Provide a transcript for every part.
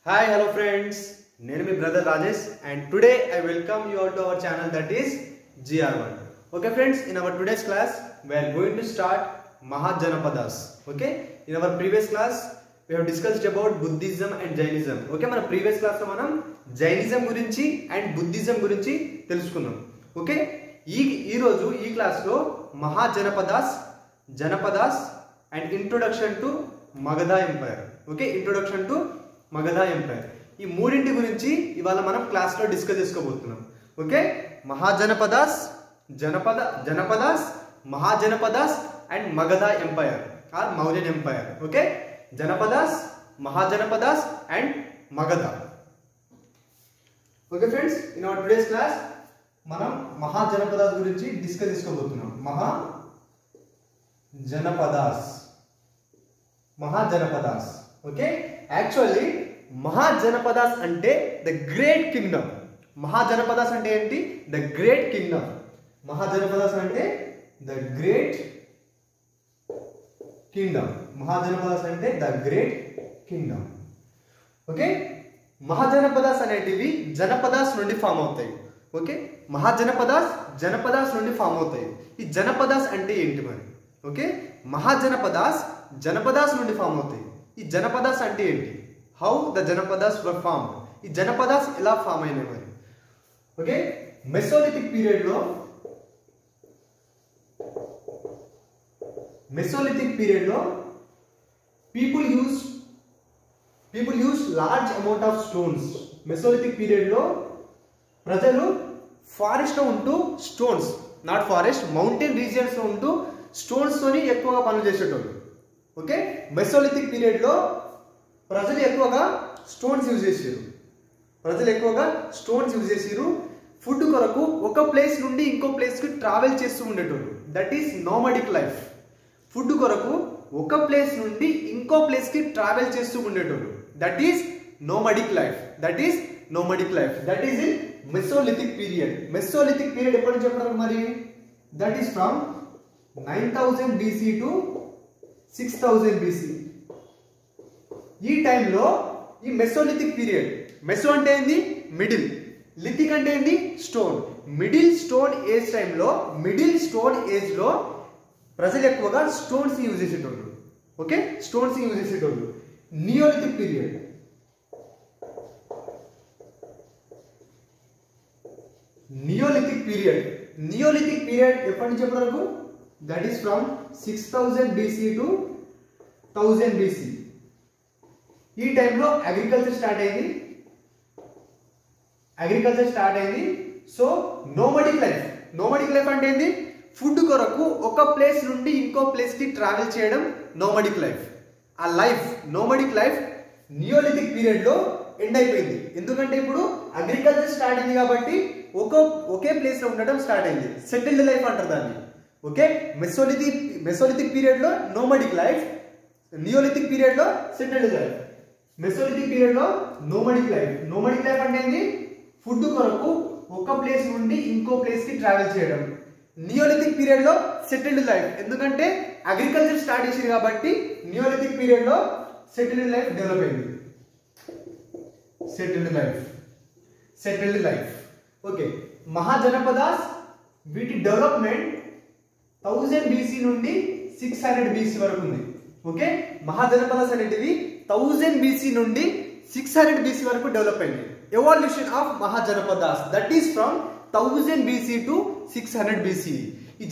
Hi, hello friends. Name is brother Rajesh and today I welcome you all to our channel that is GR1. Okay friends, in our today's class we are going to start Mahajanapadas. Okay, in our previous class we have discussed about Buddhism and Jainism. Okay, మన previous class లో మనం Jainism గురించి and Buddhism గురించి తెలుసుకున్నాం. Okay, ఈ రోజు ఈ class లో janapadas and introduction to Magadha Empire. Okay, introduction to Magadha Empire. ఈ మూడింటి గురించి ఇవాళ మనం క్లాస్ లో డిస్కస్ చేసుకోబోతున్నాం. Okay, janapadas mahajanapadas and Magadha empire or Mauryan empire. Okay, janapadas mahajanapadas and Magadha. Okay friends, in our today's class మనం మహాజనపదాస్ గురించి డిస్కస్ చేసుకోబోతున్నాం. మహాజనపదాస్. ఓకే, యాక్చువల్లీ మహాజనపదాస్ అంటే ద గ్రేట్ కింగ్డమ్. మహాజనపదాస్ అంటే ఏంటి? The great kingdom. మహాజనపదాస్ అంటే ద గ్రేట్ కింగ్డమ్. మహాజనపదాస్ అంటే the great kingdom. Okay, mahajanapadas అనేటివి జనపదాస్ నుండి ఫామ్ అవుతాయి. ఓకే, జనపదాస్ నుండి ఫామ్ అవుతాయి. ఈ జనపదాస్ అంటే ఏంటి మరి? ఓకే, జనపదాస్ నుండి ఫామ్ అవుతాయి. ఈ జనపదాస్ అంటే ఏంటి? How the janapadas were form. ఈ జనపదాస్ ఎలా ఫామ్ అయినాయి మరి? ఓకే, మెసోలిథిక్ పీరియడ్ లో people use large amount of stones. Mesolithic period లో ప్రజలు ఫారెస్ట్ లో ఉంటూ stones, not forest, mountain regions లో ఉంటూ స్టోన్స్ తోని ఎక్కువగా పనులు చేసేటోళ్ళు. ఓకే, మెసోలిథిక్ పీరియడ్ లో ప్రజలు ఎక్కువగా స్టోన్స్ యూజ్ చేసారు. ఫుడ్ కొరకు ఒక ప్లేస్ నుండి ఇంకో ప్లేస్ కి ట్రావెల్ చేస్తూ ఉండేటోళ్ళు. That is nomadic life. Food కొరకు ఒక ప్లేస్ నుండి ఇంకో ప్లేస్ కి ట్రావెల్ చేస్తూ ఉండేటోళ్ళు. That is nomadic life. That is in mesolithic period. Mesolithic period ఎప్పటి నుంచి చెప్తారు మరి? That is from 9000 BC to 6000 BC. ఈ టైంలో ఈ మెసోలిథిక్ పీరియడ్, మెసో అంటే ఏంది? మిడిల్, లిథిక్ అంటే ఏంది? స్టోన్. మిడిల్ స్టోన్ ఏజ్ లో ప్రజలు ఎక్కువగా స్టోన్స్ యూజ్ చేసేటోళ్ళు. ఓకే, స్టోన్స్ యూజ్ చేసేటోళ్ళు. నియోలిథిక్ పీరియడ్ ఎప్పటి నుంచి ఎప్పటి వరకు? That is from 6000 BC to 1000 BC. ఈ టైంలో అగ్రికల్చర్ స్టార్ట్ అయింది. సో నోమడిక్ లైఫ్ అంటే ఏంది? ఫుడ్ కొరకు ఒక ప్లేస్ నుండి ఇంకో ప్లేస్ కి ట్రావెల్ చేయడం నోమడిక్ లైఫ్. ఆ నోమడిక్ లైఫ్ నియోలిథిక్ పీరియడ్ లో ఎండ్ అయిపోయింది. ఎందుకంటే ఇప్పుడు అగ్రికల్చర్ స్టార్ట్ అయింది కాబట్టి ఒకే ప్లేస్ లో ఉండడం స్టార్ట్ అయింది. సెటిల్డ్ లైఫ్ అంటారు దాన్ని. ఓకే, మెసోలిథిక్ పీరియడ్ లో నోమడిక్ లైఫ్, నియోలిథిక్ పీరియడ్ లో సెటిల్డ్ లైఫ్. మెసోలిథిక్ పీరియడ్ లో నోమడిక్ లైఫ్ అంటే ఏంది? ఫుడ్ కొరకు ఒక ప్లేస్ నుండి ఇంకో ప్లేస్ కి ట్రావెల్ చేయడం. నియోలిథిక్ పీరియడ్ లో సెటిల్డ్ లైఫ్, ఎందుకంటే అగ్రికల్చర్ స్టార్ట్ చేసింది కాబట్టి నియోలిథిక్ పీరియడ్ లో సెటిల్డ్ లైఫ్ డెవలప్ అయింది. Settled life. ఓకే, మహాజనపదాస్ వీటి డెవలప్మెంట్ 1000 BC నుండి 600 BC వరకు ఉంది. ఓకే, మహాజనపదాస్ అనేటివి 1000 BC నుండి 600 BC వరకు డెవలప్ అయింది. Evolution of mahajanapadas that is from 1000 BC to 600 BC. ఈ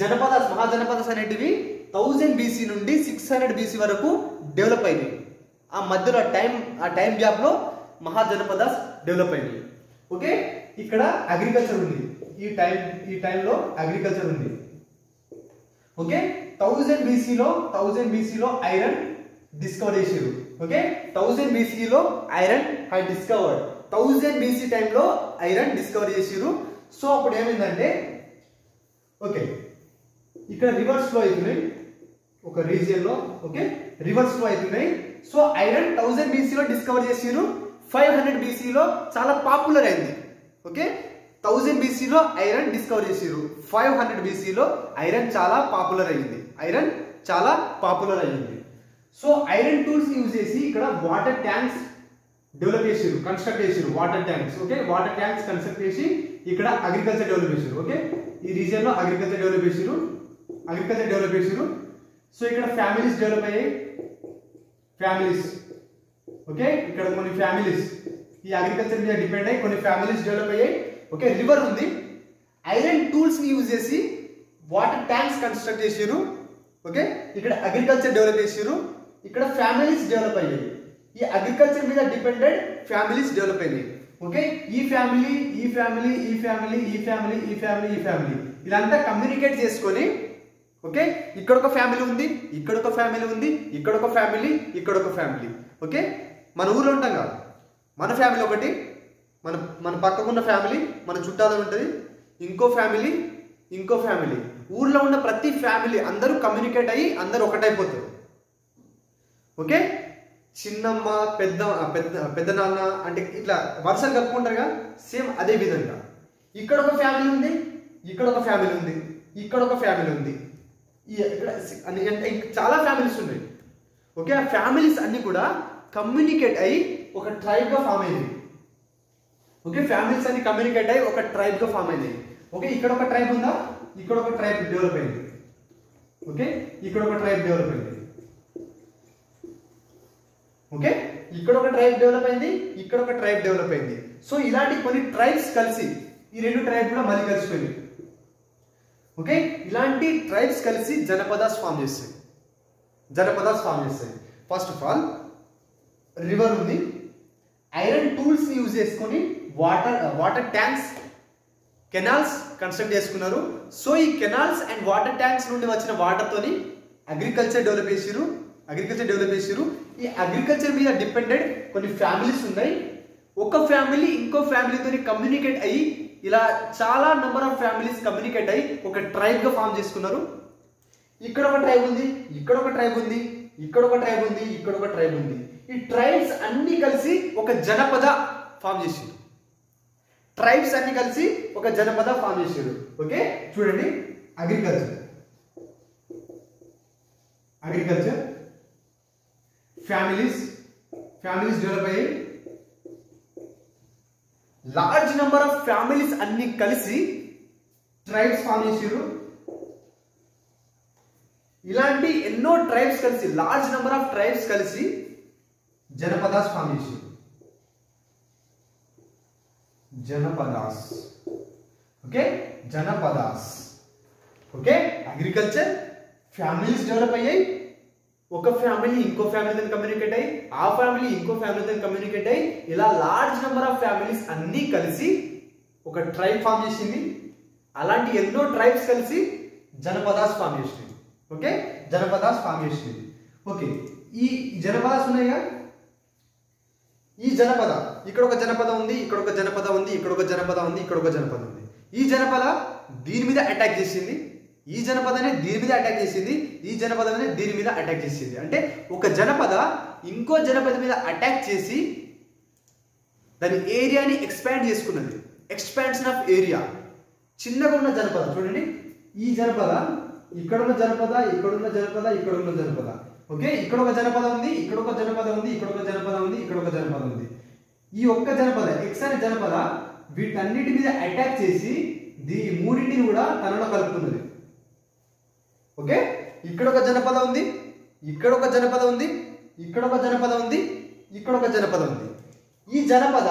మహాజనపదాస్ అనేటివి 1000 BC నుండి 600 BC వరకు డెవలప్ అయినాయి. ఆ మధ్యలో ఆ టైం గ్యాప్ లో మహాజనపదాస్ డెవలప్ అయినాయి. ఓకే, ఇక్కడ అగ్రికల్చర్ ఉంది. ఈ టైంలో అగ్రికల్చర్ ఉంది. ఓకే, 1000 BC లో ఐరన్ డిస్కవర్ చేసారు. ఓకే, 1000 BC లో ఐరన్ హ్యాడ్ డిస్కవర్డ్. 1000 BC టైంలో ఐరన్ డిస్కవర్ చేసారు. సో అప్పుడు ఏమైందంటే, ఓకే, ఇక్కడ రివర్స్ ఫ్లో అవుతున్నాయి ఒక రీజియన్ లో. ఓకే, రివర్స్ ఫ్లో అవుతున్నాయి. సో ఐరన్ 1000 BC లో డిస్కవర్ చేసారు. 500 BC లో చాలా పాపులర్ అయింది. ఓకే, 1000 BC లో ఐరన్ డిస్కవర్ చేసారు. 500 BC లో ఐరన్ చాలా పాపులర్ అయింది. సో ఐరన్ టూల్స్ యూజ్ చేసి ఇక్కడ వాటర్ ట్యాంక్స్ డెవలప్ చేసిరు, కన్స్ట్రక్ట్ చేసిరు water tanks. Okay, water tanks construct చేసి ఇక్కడ అగ్రికల్చర్ డెవలప్ చేసిరు. ఓకే, ఈ రీజియన్ లో అగ్రికల్చర్ డెవలప్ చేసిరు. సో ఇక్కడ ఫ్యామిలీస్ డెవలప్ అయ్యాయి, ఫ్యామిలీస్. ఓకే, ఇక్కడ కొన్ని ఫ్యామిలీస్ ఈ అగ్రికల్చర్ మీద డిపెండ్ అయ్యి కొన్ని ఫ్యామిలీస్ డెవలప్ అయ్యాయి. ఓకే, రివర్ ఉంది, ఐరన్ టూల్స్ ని యూజ్ చేసి వాటర్ ట్యాంక్స్ కన్స్ట్రక్ట్ చేసిరు. ఓకే, ఇక్కడ అగ్రికల్చర్ డెవలప్ చేసిరు, ఇక్కడ ఫ్యామిలీస్ డెవలప్ అయ్యాయి. ఈ అగ్రికల్చర్ మీద డిపెండెడ్ ఫ్యామిలీస్ డెవలప్ అయ్యాయి. ఓకే, ఈ ఫ్యామిలీ ఇలాంతా కమ్యూనికేట్ చేసుకొని, ఓకే, ఇక్కడ ఒక ఫ్యామిలీ ఉంది, ఇక్కడ ఒక ఫ్యామిలీ ఉంది, ఇక్కడ ఒక ఫ్యామిలీ, ఇక్కడ ఒక ఫ్యామిలీ. ఓకే, మన ఊర్లో ఉంటాం కదా, మన ఫ్యామిలీ ఒకటి, మన పక్కకున్న ఫ్యామిలీ మన చుట్టాలో ఉంటుంది, ఇంకో ఫ్యామిలీ. ఊర్లో ఉన్న ప్రతి ఫ్యామిలీ అందరూ కమ్యూనికేట్ అయ్యి అందరూ ఒకటైపోతారు. ఓకే, చిన్నమ్మ పెద్ద నాన్న అంటే ఇట్లా వరుసలు కలుపుకుంటారుగా, సేమ్ అదే విధంగా ఇక్కడ ఒక ఫ్యామిలీ ఉంది, ఇక్కడ ఒక ఫ్యామిలీ ఉంది, ఇక్కడ ఒక ఫ్యామిలీ ఉంది, చాలా ఫ్యామిలీస్ ఉన్నాయి. ఓకే, ఆ ఫ్యామిలీస్ అన్ని కూడా కమ్యూనికేట్ అయ్యి ఒక ట్రైబ్ గా ఫామ్ అయింది. ఓకే, ఫ్యామిలీస్ అన్ని కమ్యూనికేట్ అయ్యి ఒక ట్రైబ్ గా ఫామ్ అయింది. ఓకే, ఇక్కడ ఒక ట్రైబ్ ఉందా, ఇక్కడ ఒక ట్రైబ్ డెవలప్ అయింది. ఓకే, ఇక్కడ ఒక ట్రైబ్ డెవలప్ అయింది. ఓకే, ఇక్కడ ఒక ట్రైబ్ డెవలప్ అయింది, ఇక్కడ ఒక ట్రైబ్ డెవలప్ అయింది. సో ఇలాంటి కొన్ని ట్రైబ్స్ కలిసి ఈ రెండు ట్రైబ్ కూడా మళ్ళీ కలిసిపోయింది. ఓకే, ఇలాంటి ట్రైబ్స్ కలిసి జనపదాస్ ఫామ్ చేస్తాయి. ఫస్ట్ ఆఫ్ ఆల్ రివర్ ఉంది, ఐరన్ టూల్స్ ని యూజ్ చేసుకొని వాటర్ ట్యాంక్స్, కెనాల్స్ కన్స్ట్రక్ట్ చేసుకున్నారు. సో ఈ కెనాల్స్ అండ్ వాటర్ ట్యాంక్స్ నుండి వచ్చిన వాటర్ తోని అగ్రికల్చర్ డెవలప్ చేసిరు. ఈ అగ్రికల్చర్ మీద డిపెండెడ్ కొన్ని ఫ్యామిలీస్ ఉన్నాయి. ఒక ఫ్యామిలీ ఇంకో ఫ్యామిలీతో కమ్యూనికేట్ అయ్యి ఇలా చాలా నెంబర్ ఆఫ్ ఫ్యామిలీస్ కమ్యూనికేట్ అయ్యి ఒక ట్రైబ్ గా ఫామ్ చేసుకున్నారు. ఇక్కడ ఒక ట్రైబ్ ఉంది, ఇక్కడ ఒక ట్రైబ్ ఉంది, ఇక్కడ ఒక ట్రైబ్ ఉంది, ఇక్కడ ఒక ట్రైబ్ ఉంది. ఈ ట్రైబ్స్ అన్ని కలిసి ఒక జనపద ఫామ్ చేసారు. ఓకే, చూడండి, అగ్రికల్చర్ ఫ్యామిలీస్ డెవలప్ అయ్యాయి. లార్జ్ నెంబర్ ఆఫ్ ఫ్యామిలీస్ అన్ని కలిసి ట్రైబ్స్ ఫామ్ చేసారు. ఇలాంటి ఎన్నో ట్రైబ్స్ కలిసి, లార్జ్ నెంబర్ ఆఫ్ ట్రైబ్స్ కలిసి జనపదాస్ ఫామ్ చేసారు. ఓకే, అగ్రికల్చర్, ఫ్యామిలీస్ డెవలప్ అయ్యాయి. ఒక ఫ్యామిలీ ఇంకో ఫ్యామిలీతో కమ్యూనికేట్ అయ్యి, ఆ ఫ్యామిలీ ఇంకో ఫ్యామిలీతో కమ్యూనికేట్ అయ్యి, ఇలా లార్జ్ నెంబర్ ఆఫ్ ఫ్యామిలీస్ అన్ని కలిసి ఒక ట్రైబ్ ఫామ్ చేసింది. అలాంటి ఎన్నో ట్రైబ్స్ కలిసి జనపదాస్ ఫామ్ చేసింది. ఓకే, ఓకే, ఈ జనపదాస్ ఉన్నాయిగా, ఈ జనపద, ఇక్కడ ఒక జనపద ఉంది, ఇక్కడ ఒక జనపద ఉంది, ఇక్కడ ఒక జనపద ఉంది, ఇక్కడ ఒక జనపద ఉంది. ఈ జనపద దీని మీద అటాక్ చేసింది, ఈ జనపదనే దీని మీద అటాక్ చేసింది, ఈ జనపదనే దీని మీద అటాక్ చేసింది. అంటే ఒక జనపద ఇంకో జనపద మీద అటాక్ చేసి దాని ఏరియాని ఎక్స్పాండ్ చేసుకున్నది. Expansion of area. చిన్నగా ఉన్న జనపద చూడండి, ఈ జనపద, ఇక్కడ ఉన్న జనపద, ఇక్కడ ఉన్న జనపద, ఇక్కడ ఉన్న జనపద. ఓకే, ఇక్కడ ఒక జనపద ఉంది, ఇక్కడ ఒక జనపద ఉంది, ఇక్కడ ఒక జనపద ఉంది, ఇక్కడ ఒక జనపద ఉంది. ఈ ఒక్క జనపద, ఎక్స్ అనే జనపద వీటన్నిటి మీద అటాక్ చేసి ఈ మూడింటిని కూడా తనలో కలుపుతున్నది. ఓకే, ఇక్కడ ఒక జనపద ఉంది, ఇక్కడ ఒక జనపద ఉంది, ఇక్కడ ఒక జనపద ఉంది, ఇక్కడ ఒక జనపద ఉంది. ఈ జనపద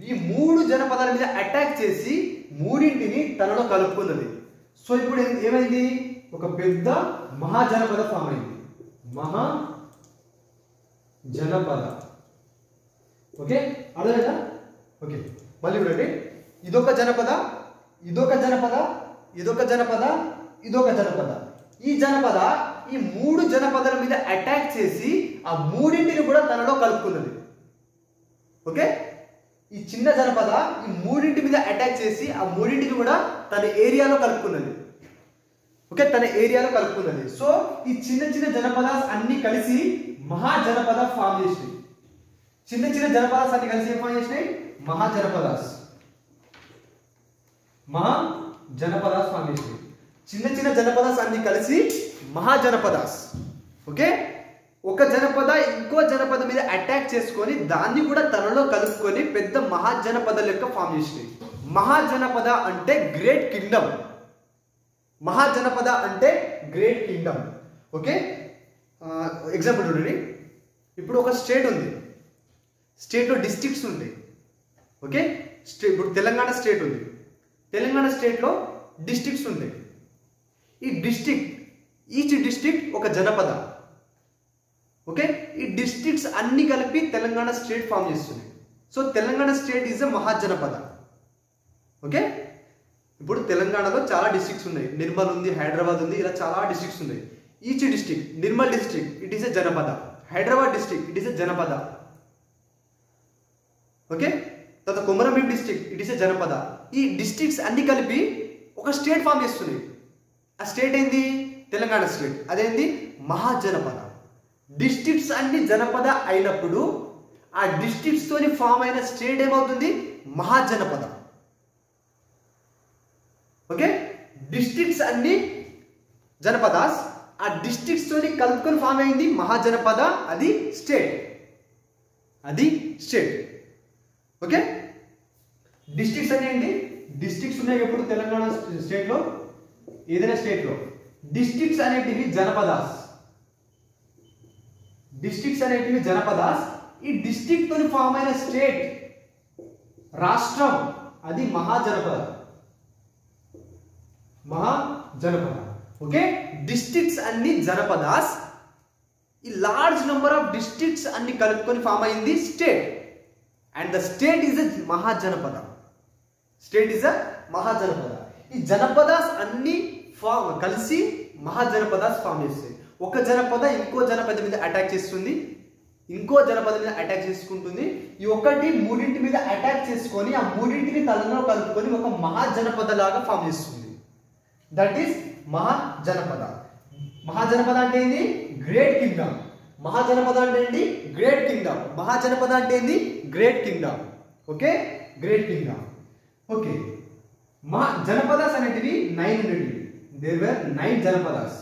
ఈ మూడు జనపదాల మీద అటాక్ చేసి మూడింటిని తనలో కలుపుకున్నది. సో ఇప్పుడు ఏమైంది, ఒక పెద్ద మహాజనపద ఫామ్ అయింది. మహాజనపద. ఓకే, అర్థమైందా? ఓకే, మళ్ళీ చూడండి, ఇదొక జనపద, ఇదొక జనపద, ఇదొక జనపద, ఇదొక జనపద. ఈ జనపద ఈ మూడు జనపదాల మీద అటాక్ చేసి ఆ మూడింటిని కూడా తనలో కలుపుకున్నది. ఓకే, ఈ చిన్న జనపద ఈ మూడింటి మీద అటాక్ చేసి ఆ మూడింటిని కూడా తన ఏరియాలో కలుపుకున్నది. ఓకే, తన ఏరియాలో కలుపుకున్నది. సో ఈ చిన్న చిన్న జనపదాస్ అన్ని కలిసి మహాజనపద ఫామ్ చేసినాయి. చిన్న చిన్న జనపదాస్ అన్ని కలిసి ఏం ఫామ్ చేసినాయి? మహాజనపదాస్ ఫామ్ చేసినాయి. చిన్న చిన్న జనపదాస్ అన్ని కలిసి మహాజనపదాస్. ఓకే, ఒక జనపద ఇంకో జనపద మీద అటాక్ చేసుకొని దాన్ని కూడా తనలో కలుపుకొని పెద్ద మహాజనపద లెక్క ఫామ్ చేసినాయి. మహాజనపద అంటే గ్రేట్ కింగ్డమ్. మహాజనపద అంటే గ్రేట్ కింగ్డమ్. ఓకే, ఎగ్జాంపుల్ చూడండి. ఇప్పుడు ఒక స్టేట్ ఉంది, స్టేట్లో డిస్ట్రిక్ట్స్ ఉంటాయి. ఓకే, ఇప్పుడు తెలంగాణ స్టేట్ ఉంది, తెలంగాణ స్టేట్లో డిస్ట్రిక్ట్స్ ఉంటాయి. ఈ డిస్ట్రిక్ట్, ఈచ్ డిస్ట్రిక్ట్ ఒక జనపద. ఓకే, ఈ డిస్ట్రిక్ట్స్ అన్ని కలిపి తెలంగాణ స్టేట్ ఫామ్ చేస్తుంది. So Telangana state is a Mahajanapada. Okay, ఇప్పుడు తెలంగాణలో చాలా డిస్ట్రిక్ట్స్ ఉన్నాయి. నిర్మల్ ఉంది, హైదరాబాద్ ఉంది, ఇలా చాలా డిస్ట్రిక్ట్స్ ఉన్నాయి. Each district, Nirmal district it is a janapada, Hyderabad district it is a janapada. Okay, తర్వాత Komaram Bheem district it is a janapada. ఈ డిస్ట్రిక్ట్స్ అన్ని కలిపి ఒక స్టేట్ ఫామ్ చేస్తున్నాయి. ఆ స్టేట్ ఏంది? తెలంగాణ స్టేట్. అదేంది? మహాజనపద. డిస్ట్రిక్ట్స్ అన్ని జనపద అయినప్పుడు ఆ డిస్ట్రిక్ట్స్ తోని ఫామ్ అయిన స్టేట్ ఏమవుతుంది? మహాజనపద. ఓకే, డిస్ట్రిక్ట్స్ అన్ని జనపదాస్, ఆ డిస్ట్రిక్ట్స్ తోని కలుపుకొని ఫామ్ అయింది మహాజనపద. అది స్టేట్, అది స్టేట్. ఓకే, డిస్ట్రిక్ట్స్ అనేవి డిస్ట్రిక్ట్స్ ఉన్నాయి. ఎప్పుడు తెలంగాణ స్టేట్లో, ఏదైనా స్టేట్లో డిస్ట్రిక్ట్స్ అనేటివి జనపదాస్. డిస్ట్రిక్ట్స్ అనేటివి జనపదాస్. ఈ డిస్ట్రిక్ట్ తోని ఫామ్ అయిన స్టేట్, రాష్ట్రం, అది మహాజనపద. మహాజనపద. ఓకే, డిస్ట్రిక్ట్స్ అన్ని జనపదాస్. ఈ లార్జ్ నెంబర్ ఆఫ్ డిస్ట్రిక్ట్స్ అన్ని కలుపుకొని ఫామ్ అయింది state. And the state is a Mahajanapada. State is a Mahajanapada. ఈ జనపదాస్ అన్ని కలిసి మహాజనపదాస్ ఫామ్ చేస్తాయి. ఒక జనపద ఇంకో జనపద మీద అటాక్ చేస్తుంది, ఇంకో జనపద మీద అటాక్ చేసుకుంటుంది. ఈ ఒకటి మూడింటి మీద అటాక్ చేసుకొని ఆ మూడింటిని తలలో కలుపుకొని ఒక మహాజనపద లాగా ఫామ్ చేస్తుంది. That is Mahajanapada. మహాజనపద అంటే ఏంది? Great Kingdom. మహాజనపద అంటే ఏంటి? Great Kingdom. మహాజనపద అంటే ఏంది? Great kingdom. Okay, great kingdom. Okay, janapadas అనేటివి 9 ఉండేటివి. There were 9 janapadas.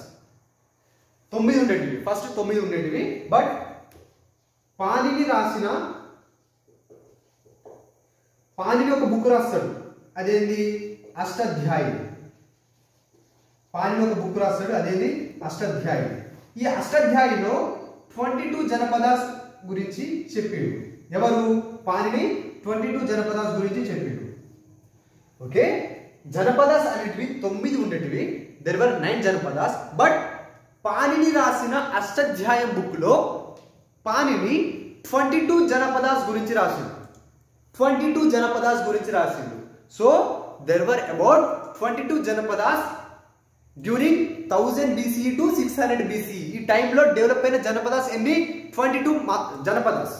9 ఉండేటివి. ఫస్ట్ 9 ఉండేటివి. బట్ పాణిని ఒక బుక్ రాస్తాడు. అదేంది? అష్టాధ్యాయి. పాణిని ఒక బుక్ రాస్తాడు. అదేంది? అష్టాధ్యాయి. ఈ అష్టాధ్యాయిలో 22 జనపదాస్ గురించి చెప్పాడు. ఎవరు? పాణిని 22 జనపదాస్ గురించి చెప్పాడు. ఓకే, జనపదాస్ అనేటివి 9 ఉండేటివి. There were 9 janapadas. But Panini రాసిన అష్టాధ్యాయం బుక్ లో పాణిని 22 జనపదాస్ గురించి రాసిండు. 22 జనపదాస్ గురించి రాసిండు. So there were about 22 janapadas during 1000 BCE to 600 BCE. ఈ టైంలో డెవలప్ అయిన జనపదాస్ ఎన్ని? 22 జనపదాస్.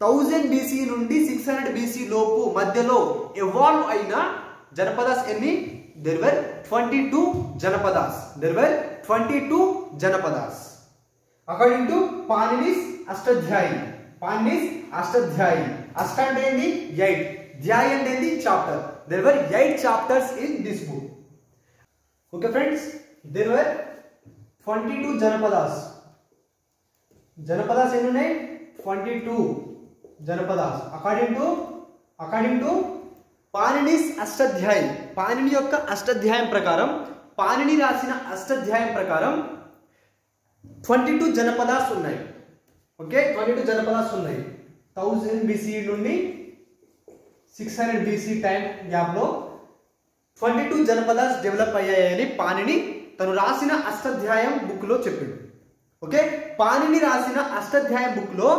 1000 BCE నుండి 600 BCE లోపు మధ్యలో ఎవాల్వ్ అయిన జనపదాస్ ఎన్ని? There were 22 janapadas. There were 22 janapadas according to Panini's Ashtadhyayi. Panini's Ashtadhyayi. అష్ట అంటే ఏంది? 8. ధ్యాయ అంటే ఏంది? Chapter. There were 8 chapters in this book. Okay friends, there were 22 janapadas. Janapadas ఎన్ని ఉన్నాయి? 22 జనపదాస్ అకార్డింగ్ టు పాణినిస్ అష్టాధ్యాయి. పాణిని యొక్క అష్టాధ్యాయం ప్రకారం, పాణిని రాసిన అష్టాధ్యాయం ప్రకారం 22 జనపదాస్ ఉన్నాయి. ఓకే, 22 జనపదాస్ ఉన్నాయి. 1000 BCE నుండి 600 BCE టైం గ్యాప్ లో 22 జనపదాస్ డెవలప్ అయ్యాయని పాణిని తను రాసిన అష్టాధ్యాయం బుక్ లో చెప్పాడు. ఓకే, పాణిని రాసిన అష్టాధ్యాయం బుక్ లో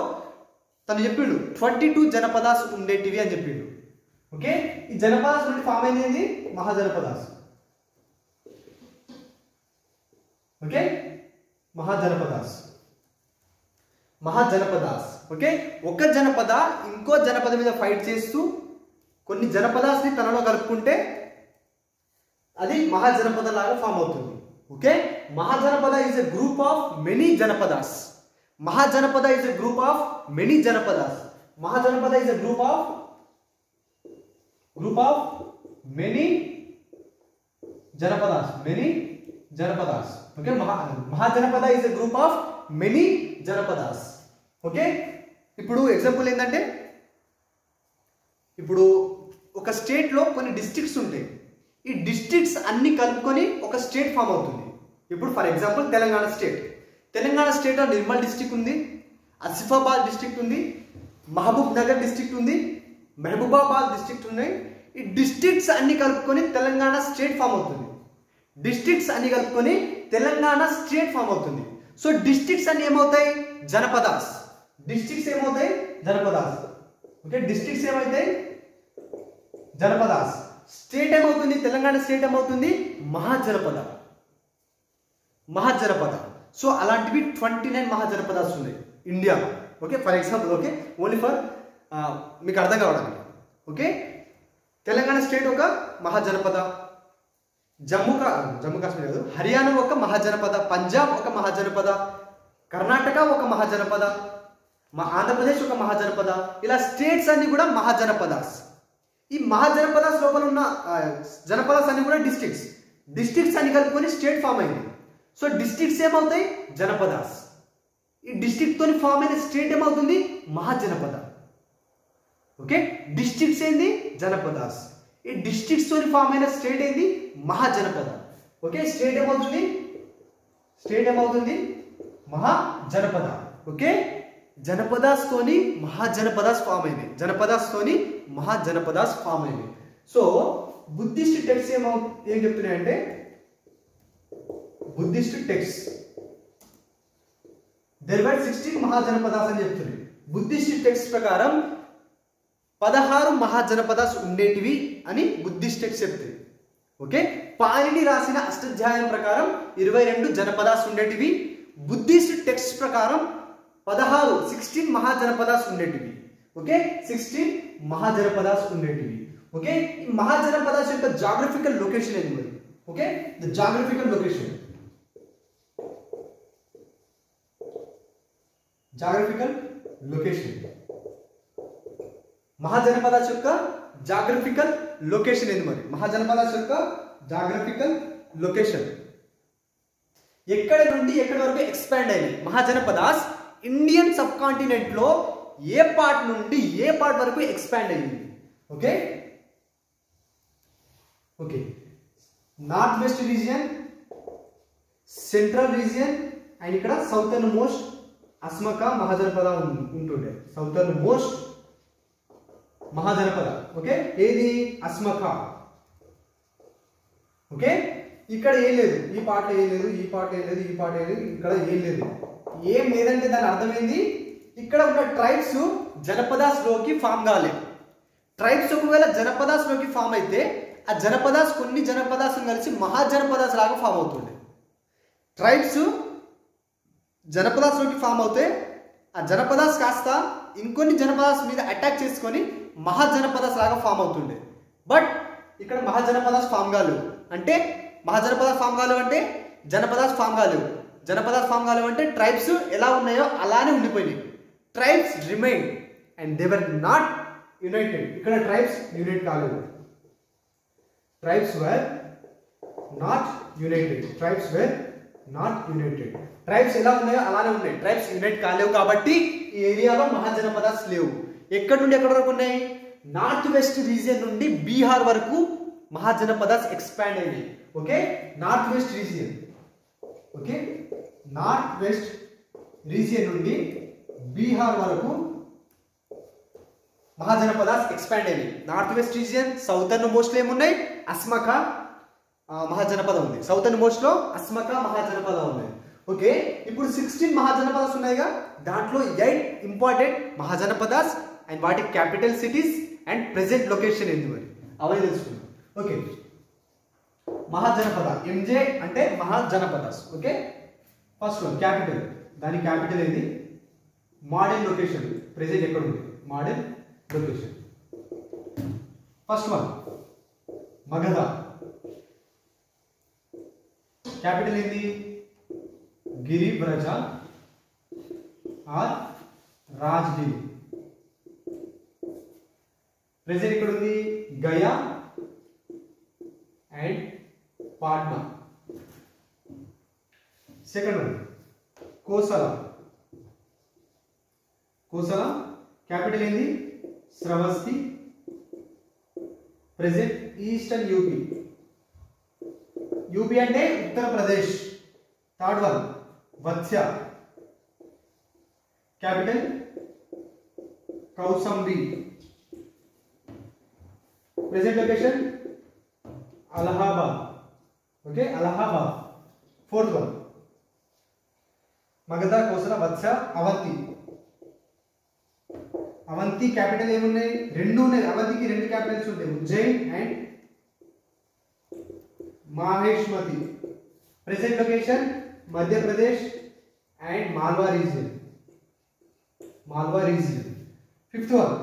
తను చెప్పిండు 22 జనపదాస్ ఉండేటివి అని చెప్పిండు. ఓకే, ఈ జనపదాస్ నుండి ఫామ్ అయింది మహాజనపదాస్. ఓకే, మహాజనపదాస్. ఓకే, ఒక జనపద ఇంకో జనపద మీద ఫైట్ చేస్తూ కొన్ని జనపదాస్ ని తనలో కలుపుకుంటే అది మహాజనపద లాగా ఫామ్ అవుతుంది. Okay, mahajanapada is a group of many janapadas. Mahajanapada is a group of many janapadas. Mahajanapada is a group of many janapadas. Okay, mahajanapada is a group of many janapadas. Okay, ఇప్పుడు ఎగ్జాంపుల్ ఏంటంటే, ఇప్పుడు ఒక స్టేట్లో కొన్ని డిస్ట్రిక్ట్స్ ఉంటాయి. ఈ డిస్ట్రిక్ట్స్ అన్ని కలుపుకొని ఒక స్టేట్ ఫామ్ అవుతుంది. ఇప్పుడు ఫర్ ఎగ్జాంపుల్ తెలంగాణ స్టేట్లో నిర్మల్ డిస్ట్రిక్ట్ ఉంది, ఆసిఫాబాద్ డిస్ట్రిక్ట్ ఉంది, మహబూబ్ నగర్ డిస్ట్రిక్ట్ ఉంది, మహబూబాబాద్ డిస్ట్రిక్ట్ ఉన్నాయి. ఈ డిస్ట్రిక్ట్స్ అన్ని కలుపుకొని తెలంగాణ స్టేట్ ఫామ్ అవుతుంది. సో డిస్ట్రిక్ట్స్ అన్ని ఏమవుతాయి? జనపదాస్. ఓకే, డిస్ట్రిక్ట్స్ ఏమవుతాయి? జనపదాస్. స్టేట్ ఏమవుతుంది? తెలంగాణ స్టేట్ ఏమవుతుంది? మహాజనపద. సో అలాంటివి 29 మహాజనపదాస్ ఉన్నాయి ఇండియాలో. Okay, for example, okay, only for మీకు అర్థం కావడానికి. ఓకే, తెలంగాణ స్టేట్ ఒక మహాజనపద, జమ్మూ కాశ్మీర్ కాదు, హర్యానా ఒక మహాజనపద, పంజాబ్ ఒక మహాజనపద, కర్ణాటక ఒక మహాజనపద, ఆంధ్రప్రదేశ్ ఒక మహాజనపద. ఇలా స్టేట్స్ అన్ని కూడా మహాజనపదాస్. ఈ మహాజనపదాస్ లోపల ఉన్న జనపదాస్ అన్ని కూడా డిస్ట్రిక్ట్స్ అన్ని కలుపుకొని స్టేట్ ఫామ్ అయింది. సో డిస్ట్రిక్ట్స్ ఏమవుతాయి? జనపదాస్. ఈ డిస్ట్రిక్ట్ తోని ఫామ్ అయిన స్టేట్ ఏమవుతుంది? మహాజనపద. ఓకే, డిస్ట్రిక్ట్స్ ఏంది? జనపదాస్. ఈ డిస్ట్రిక్ట్స్ తోని ఫామ్ అయిన స్టేట్ ఏంది? మహాజనపద. ఓకే, స్టేట్ ఏమవుతుంది? మహాజనపద. ఓకే, జనపదాస్ తోని మహాజనపదాస్ ఫామ్ అయింది. సో బుద్ధిస్ట్ టెక్స్ట్ ఏం చెప్తున్నాయంటే, Buddhist text there were 16 mahajanapadas అని చెప్తుంది. బుద్ధిస్ట్ టెక్స్ట్ ప్రకారం 16 మహాజనపదాస్ ఉండేటివి అని బుద్ధిస్ట్ టెక్స్ట్ చెప్తుంది. ఓకే, పాణిని రాసిన అష్టాధ్యాయం ప్రకారం 22 జనపదాస్ ఉండేటివి. బుద్ధిస్ట్ టెక్స్ట్ ప్రకారం 16 మహాజనపదాస్ ఉండేటివి. ఓకే, 16 మహాజనపదాస్ ఉండేటివి. ఓకే, ఈ మహాజనపదాస్ యొక్క జాగ్రఫికల్ లొకేషన్ ఏంటి మరి? Okay, the geographical location, mahajanapadas యొక్క జాగ్రఫికల్ లొకేషన్ ఏంది మరి? మహాజనపదాస్ యొక్క జాగ్రఫికల్ లొకేషన్ ఎక్కడ నుండి ఎక్కడి వరకు ఎక్స్పాండ్ అయ్యాయి? మహాజనపదాస్ ఇండియన్ సబ్ కాంటినెంట్ లో ఏ పార్ట్ నుండి ఏ పార్ట్ వరకు ఎక్స్పాండ్ అయ్యింది? Okay, north west region, central region, and ఇక్కడ సౌతర్న్ మోస్ట్ అస్మక మహాజనపద ఉంటుండే. Southern most mahajanapada. ఓకే, ఏది? అస్మక. ఓకే, ఇక్కడ ఏం లేదు, ఈ పార్ట్ ఏం లేదు, ఇక్కడ ఏం లేదు. ఏం లేదంటే దాని అర్థమైంది, ఇక్కడ ఉన్న ట్రైబ్స్ జనపదాస్ లోకి ఫామ్ కాలేదు. ట్రైబ్స్ ఒకవేళ జనపదాస్ లోకి ఫామ్ అయితే ఆ జనపదాస్ కొన్ని జనపదాస్ కలిసి మహాజనపదాస్ లాగా ఫామ్ అవుతుండే. ట్రైబ్స్ జనపదాస్ లోకి ఫామ్ అవుతే ఆ జనపదాస్ కాస్త ఇంకొన్ని జనపదాస్ మీద అటాక్ చేసుకొని మహాజనపదాస్ లాగా ఫామ్ అవుతుండే. బట్ ఇక్కడ మహాజనపదాస్ ఫామ్ కాలేవు. అంటే మహాజనపదాస్ ఫామ్ కాలేవు అంటే జనపదాస్ ఫామ్ కాలేవు అంటే ట్రైబ్స్ ఎలా ఉన్నాయో అలానే ఉండిపోయినాయి. Tribes remain and they were not united. ఇక్కడ ట్రైబ్స్ యునైట్ కాలేవు. Tribes were not united. Tribes ఎలా ఉన్నాయో అలానే ఉన్నాయి. ట్రైబ్స్ యునైట్ కాలేవు కాబట్టి ఈ ఏరియాలో మహాజనపదాస్ లేవు. ఎక్కడి నుండి ఎక్కడి వరకు ఉన్నాయి? నార్త్ వెస్ట్ రీజియన్ నుండి బీహార్ వరకు మహాజనపదాస్ ఎక్స్పాండ్ అయ్యాయి. ఓకే, నార్త్ వెస్ట్ రీజియన్ నుండి బీహార్ వరకు మహాజనపదాస్ ఎక్స్పాండ్ అయ్యాయి. North west region southern most లో ఏమున్నాయి? అస్మక మహాజనపద ఉంది. సౌతర్న్ మోస్ట్ లో అస్మక మహాజనపద ఉంది. ఓకే, ఇప్పుడు 16 మహాజనపదాస్ ఉన్నాయిగా, దాంట్లో 8 ఇంపార్టెంట్ మహాజనపదాస్ అండ్ వాటి capital cities and present location ఏంది మరి అవన్నీ తెలుసుకుందాం. ఓకే, మహాజనపద ఎంజే అంటే mahajanapadas. Okay, first one capital. దాని క్యాపిటల్ ఏంది? Modern location. ప్రెసెంట్ ఎక్కడ ఉంది? Modern location. First one Magadha. Capital ఏంది? గిరిబ్రజ ఆర్ రాజ్గిరి. ప్రెసెంట్ ఇక్కడ ఉంది Gaya and Patna. Second one Kosala. Kosala capital ఏంది Shravasti. Present eastern UP. UP అంటే Uttar Pradesh. Third one Vatsya capital Kaushambi. Present location Allahabad. Okay Allahabad. Fourth one Magadha, Kosala, Vatsa, Avanti. Avanthi capital ఏమున్నాయి? రెండు ఉన్నాయి. అవంతికి రెండు క్యాపిటల్స్ ఉంటాయి, Ujjain and Maheshmati. Present location Madhya Pradesh and Malwa region. Malwa region. Fifth one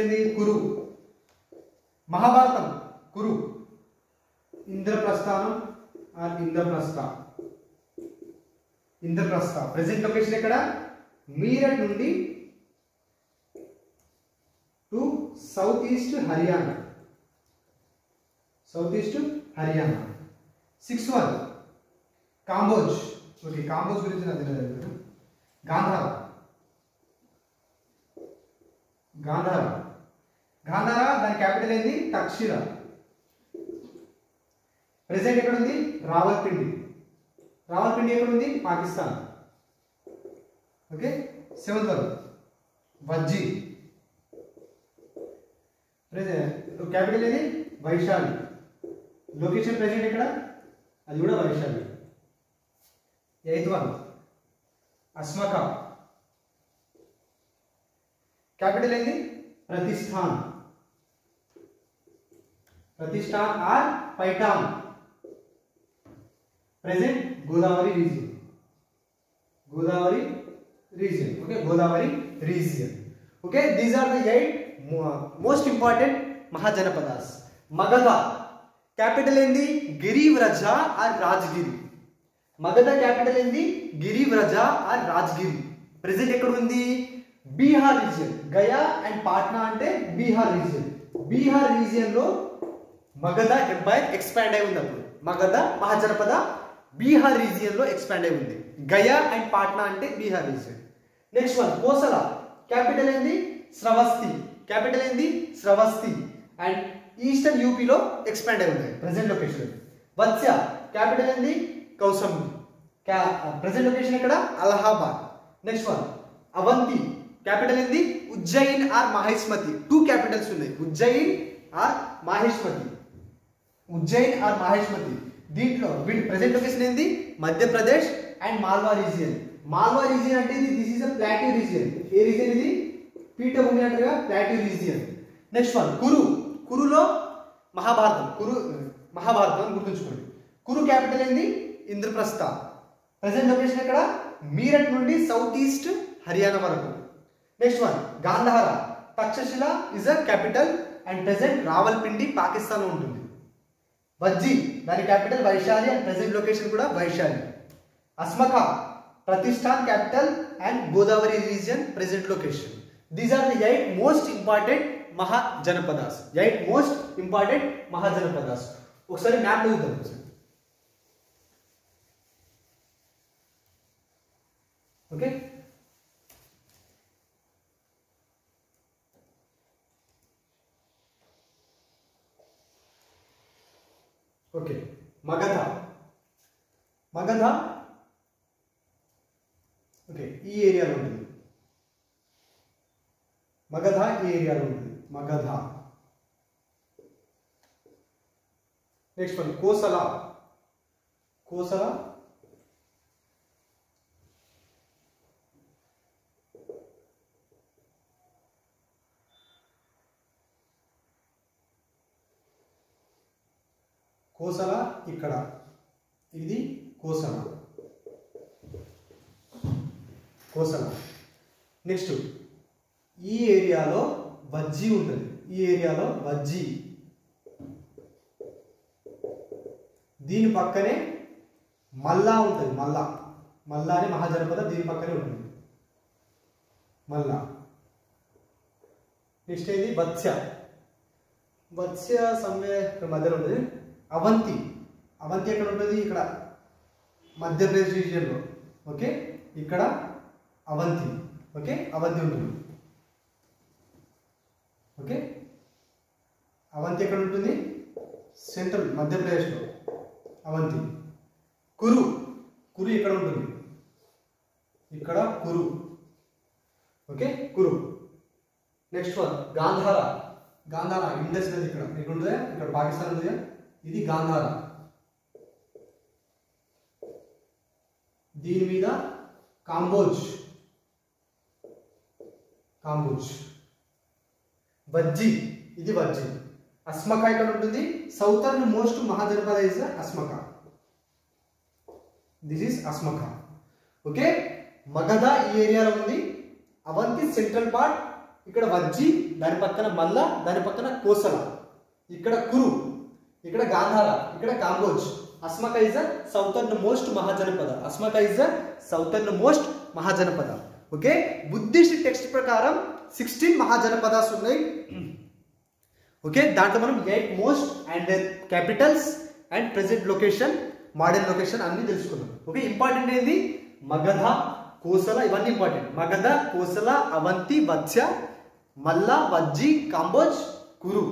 ఏంది? Kuru. Mahabharatam Kuru. Indraprasthanam or Indraprastha. Indraprastha. Present location ఎక్కడ? మీరట్ నుండి to south east Haryana. South east Haryana. Six one Kamboj. Okay Kamboj గురించి నాకు తెలియదు. గాంధార. గాంధార. గాంధార దాని క్యాపిటల్ ఏంది? తక్షశిల. ప్రెసెంట్ ఎక్కడ ఉంది? రావల్పిండి. రావల్పిండి ఎక్కడ ఉంది? Pakistan. Okay seventh one Vajji. Capital ఏది? వైశాలి. లొకేషన్ ప్రెసెంట్ ఎక్కడ? అది కూడా Vaishali. Eighth one Asmaka. Capital ఏంది? Pratishthan. Pratishthan or Paithan. Present Godavari region. Godavari region. Okay Godavari region. Okay these are the 8 most important mahajanapadas. Magadha capital ఏంది? గిరివ్రజ ఆర్ రాజ్గిరి. మగధ క్యాపిటల్ ఏంది? గిరివ్రజ ఆర్ రాజ్గిరి. ప్రెసెంట్ ఎక్కడ ఉంది? బీహార్ రీజియన్. గయా అండ్ పాట్నా అంటే బీహార్ రీజియన్. బీహార్ రీజియన్ లో మగధ ఎంపైర్ ఎక్స్పాండ్ అయి ఉంది. అప్పుడు మగధ మహాజనపద బీహార్ రీజియన్ లో ఎక్స్పాండ్ అయి ఉంది. గయా అండ్ పాట్నా అంటే Bihar region. Next one Kosala. Capital ఏంది? శ్రవస్తి. క్యాపిటల్ ఏంది? శ్రవస్తి అండ్ ఈస్టర్న్ యూపీలో ఎక్స్పాండ్ అయి ఉంది ప్రెసెంట్ లొకేషన్. వత్స్య క్యాపిటల్ ఏంది? కౌసంబి. ప్రెసెంట్ లొకేషన్ ఎక్కడ? Allahabad. Next one Avanti capital ఏంది? Ujjain or Maheshmati. Two capitals ఉన్నాయి, ఉజ్జయిన్ ఆర్ మహేష్మతి. ఉజ్జయిన్ ఆర్ మహేష్మతి. దీంట్లో వీటి ప్రెసెంట్ లొకేషన్ ఏంది? Madhya Pradesh and Malwa region. Malwa region అంటే this is a plateau region. ఏ రీజియన్ ఇది? పీఠభూమి అంటారుగా, plateau region. Next one Kuru. కురులో మహాభారతం. కురు మహాభారతం గుర్తుంచుకోండి. కురు క్యాపిటల్ ఏంది? ఇంద్రప్రస్థ. ప్రెసెంట్ లొకేషన్ ఎక్కడ? మీరట్ నుండి సౌత్ ఈస్ట్ హర్యానా వరకు. Next one Gandhara. Takshashila is a capital and present Rawalpindi Pakistan లో ఉంటుంది. వజ్జి దాని capital Vaishali and present location కూడా Vaishali. Asmaka Pratishthan capital and Godavari region present location. These are the 8 most important mahajanapadas. 8 most important mahajanapadas. ఒకసారి మ్యాప్ చూద్దాం. Okay okay Magadha. Magadha okay ఈ ఏరియాలో ఉంటుంది. మగధ ఈ ఏరియాలో ఉంటుంది. మగధ. Next one Kosala. కోసల కోసల ఇక్కడ. ఇది కోసల. కోసల. నెక్స్ట్ ఈ ఏరియాలో వజ్జి ఉంటుంది. ఈ ఏరియాలో వజ్జి. దీని పక్కనే మల్లా ఉంటుంది. మల్లా. మల్లా అనే మహాజనపద దీని పక్కనే ఉంటుంది. మల్లా. నెక్స్ట్ ఏది? వత్స్య. వత్స్య సమ్మె మధ్యలో ఉంటుంది. అవంతి. అవంతి ఎక్కడ ఉంటుంది? ఇక్కడ మధ్యప్రదేశ్ రీజియన్లో. ఓకే, ఇక్కడ అవంతి. ఓకే, అవంతి ఉంటుంది. ఓకే, అవంతి ఎక్కడ ఉంటుంది? సెంట్రల్ మధ్యప్రదేశ్లో అవంతి. కురు, కురు ఎక్కడ ఉంటుంది? ఇక్కడ Kuru. Okay, Kuru. Next one Gandhara. Gandhara Indus నది ఇక్కడ మీకు ఉంటుంది, ఇక్కడ పాకిస్తాన్ ఉంది, ఇది గాంధార. దీని మీద కాంబోజ్. కాంబోజ్. వజ్జి, ఇది వజ్జి. అస్మక ఇక్కడ ఉంటుంది. Southern most mahajanapada is Asmaka. This is Asmaka. Okay, Magadha ఈ ఏరియాలో ఉంది. Avanti central part. ఇక్కడ వజ్జి, దాని పక్కన మల్ల, దాని పక్కన కోసల. ఇక్కడ కురు, ఇక్కడ గాంధార, ఇక్కడ Kamboj. Asmaka is southern most mahajanapada. Asmaka is southern most mahajanapada. Okay, Buddhist text ప్రకారం 16 మహాజనపదాస్ ఉన్నాయి. ఓకే, దాంట్లో మనం 8 most and capitals and present location, modern location అన్ని తెలుసుకున్నాం. ఓకే, ఇంపార్టెంట్ ఏంది? మగధ, కోసల, ఇవన్నీ important. Magadha, Kosala, Avanti, Vatsya, Malla, Vajji, Kamboj, Kuru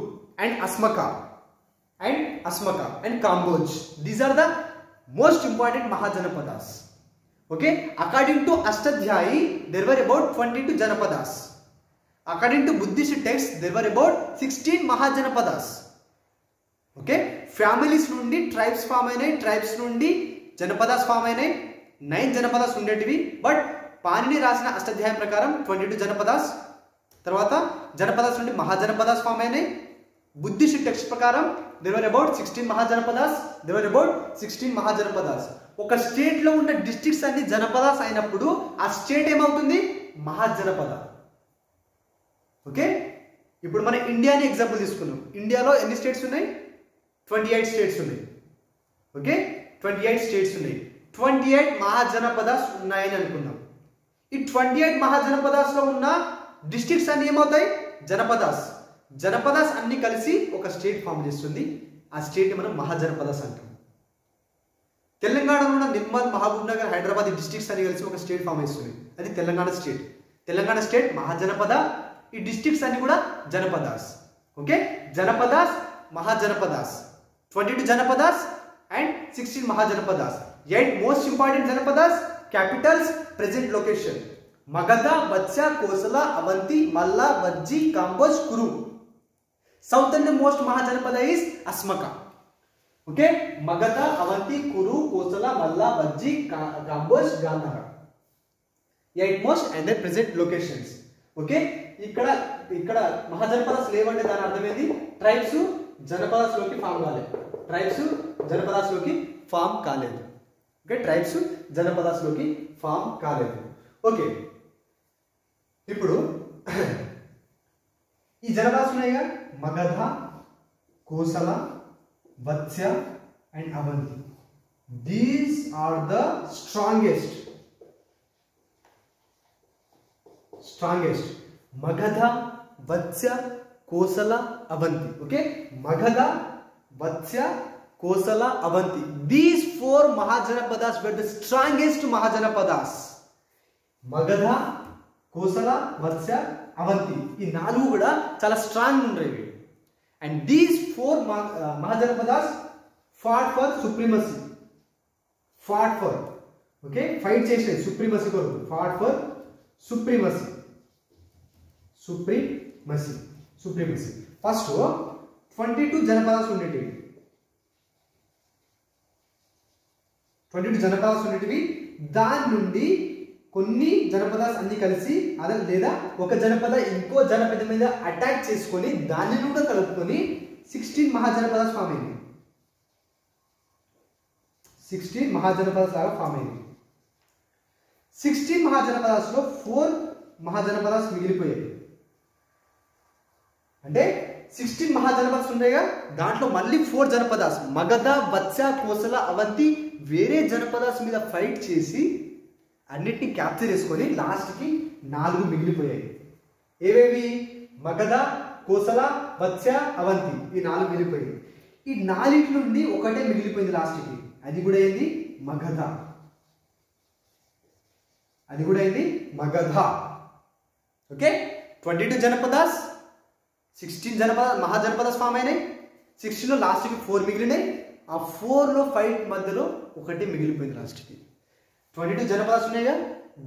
and Asmaka and Kamboj. These are the most important Mahajanapadas. Okay, according to Ashtadhyayi, there were about 22 Janapadas. According to Buddhist texts, there were about 16 Mahajanapadas. Okay, families nundi tribes form ayinayi, tribes nundi Janapadas form ayinayi. 9 Janapadas ఉండేటివి. But Panini రాసిన అష్టాధ్యాయం ప్రకారం 22 జనపదాస్. తర్వాత జనపదాస్ నుండి mahajanapadas form అయినాయి. Buddhist text ప్రకారం there were about 16 mahajanapadas. there were about 16 mahajanapadas. ఒక state లో ఉన్న డిస్ట్రిక్ట్స్ అన్ని జనపదాస్ అయినప్పుడు ఆ స్టేట్ ఏమవుతుంది? మహాజనపద. ఓకే, ఇప్పుడు మన ఇండియాని ఎగ్జాంపుల్ తీసుకున్నాం. ఇండియాలో ఎన్ని స్టేట్స్ ఉన్నాయి? 28 స్టేట్స్ ఉన్నాయి. ఓకే, 28 స్టేట్స్ ఉన్నాయి. 28 మహాజనపదాస్ ఉన్నాయని అనుకుందాం. ఈ 28 మహాజనపదాస్ లో ఉన్న డిస్ట్రిక్ట్స్ అన్ని ఏమవుతాయి? జనపదాస్. జనపదాస్ అన్ని కలిసి ఒక స్టేట్ ఫామ్ చేస్తుంది. ఆ స్టేట్ మనం మహాజనపదాస్ అంటాం. తెలంగాణలో ఉన్న నిర్మల్, మహబూబ్ నగర్, హైదరాబాద్ డిస్ట్రిక్ట్స్ అన్ని కలిసి ఒక స్టేట్ ఫామ్ చేస్తుంది. అది తెలంగాణ స్టేట్. తెలంగాణ స్టేట్ మహాజనపద. ఈ డిస్ట్రిక్ట్స్ అన్ని కూడా janapadas. Okay, janapadas, mahajanapadas. 22 janapadas and 16 mahajanapadas. 8 most important janapadas, capitals, present location. Magadha, Vatsya, Kosala, Avanti, Malla, Vajji, Kamboj, Kuru. Southern most mahajanapada is Asmaka. Okay, Magadha, Avanti, Kuru, Kosala, Malla, Vajji, Kamboj, Gandhara. 8 most and their present locations. Okay, ఇక్కడ మహాజనపదాస్ లేవంటే దాని అర్థమైంది ట్రైబ్స్ జనపదాస్ లోకి ఫామ్ కాలేదు. ట్రైబ్స్ జనపదాస్ లోకి ఫామ్ కాలేదు. ఓకే, ట్రైబ్స్ జనపదాస్ లోకి ఫామ్ కాలేదు. ఓకే, ఇప్పుడు ఈ జనపదాస్ ఉన్నాయిగా, Magadha, Kosala, Vatsya and Avanti. These are the strongest. Magadha, Vatsya, Kosala, Avanti. Okay, Magadha, Vatsya, Kosala, Avanti. These 4 Mahajanapadas were the strongest Mahajanapadas. Magadha, Kosala, Vatsya, Avanti. ఈ 4 కూడా చాలా స్ట్రాంగ్ ఉండేవి. And these 4 Mahajanapadas fought for supremacy. Okay, fight చేసినాయి సుప్రీమసీ కొరకు. fought for supremacy. First 22 janapadas ఉండేటివి. 22 జనపదాస్ ఉండేటివి. దాని నుండి కొన్ని జనపదాస్ అన్ని కలిసి లేదా ఒక జనపద ఇంకో జనపద మీద అటాక్ చేసుకొని దాన్ని కూడా కలుపుకొని 16 మహాజనపదాస్ ఫామ్ అయింది. 16 మహాజనపదాస్ లాగా ఫామ్ అయింది. 16 మహాజనపదాస్ లో 4 మహాజనపదాస్ మిగిలిపోయాయి. అంటే 16 మహాజనపదాస్ ఉన్నాయిగా, దాంట్లో మళ్ళీ 4 జనపదాస్ మగధ, వత్స్య, కోసల, అవంతి వేరే జనపదాస్ మీద ఫైట్ చేసి అన్నిటిని క్యాప్చర్ చేసుకొని లాస్ట్కి 4 మిగిలిపోయాయి. ఏవేవి? మగధ, కోసల, వత్స్య, అవంతి. ఈ 4 మిగిలిపోయాయి. ఈ 4 నుండి ఒకటే మిగిలిపోయింది లాస్ట్కి. అది కూడా ఏంది? మగధ. అది కూడా ఏంది మగధ. ఓకే 22 జనపదాస్, 16 జనపద మహాజనపదాస్ ఫామ్ అయినాయి. 16లో లాస్ట్కి 4 మిగిలినాయి. ఆ 4లో ఫైట్ మధ్యలో ఒకటి మిగిలిపోయింది లాస్ట్కి. 22 జనపదాస్ ఉన్నాయిగా,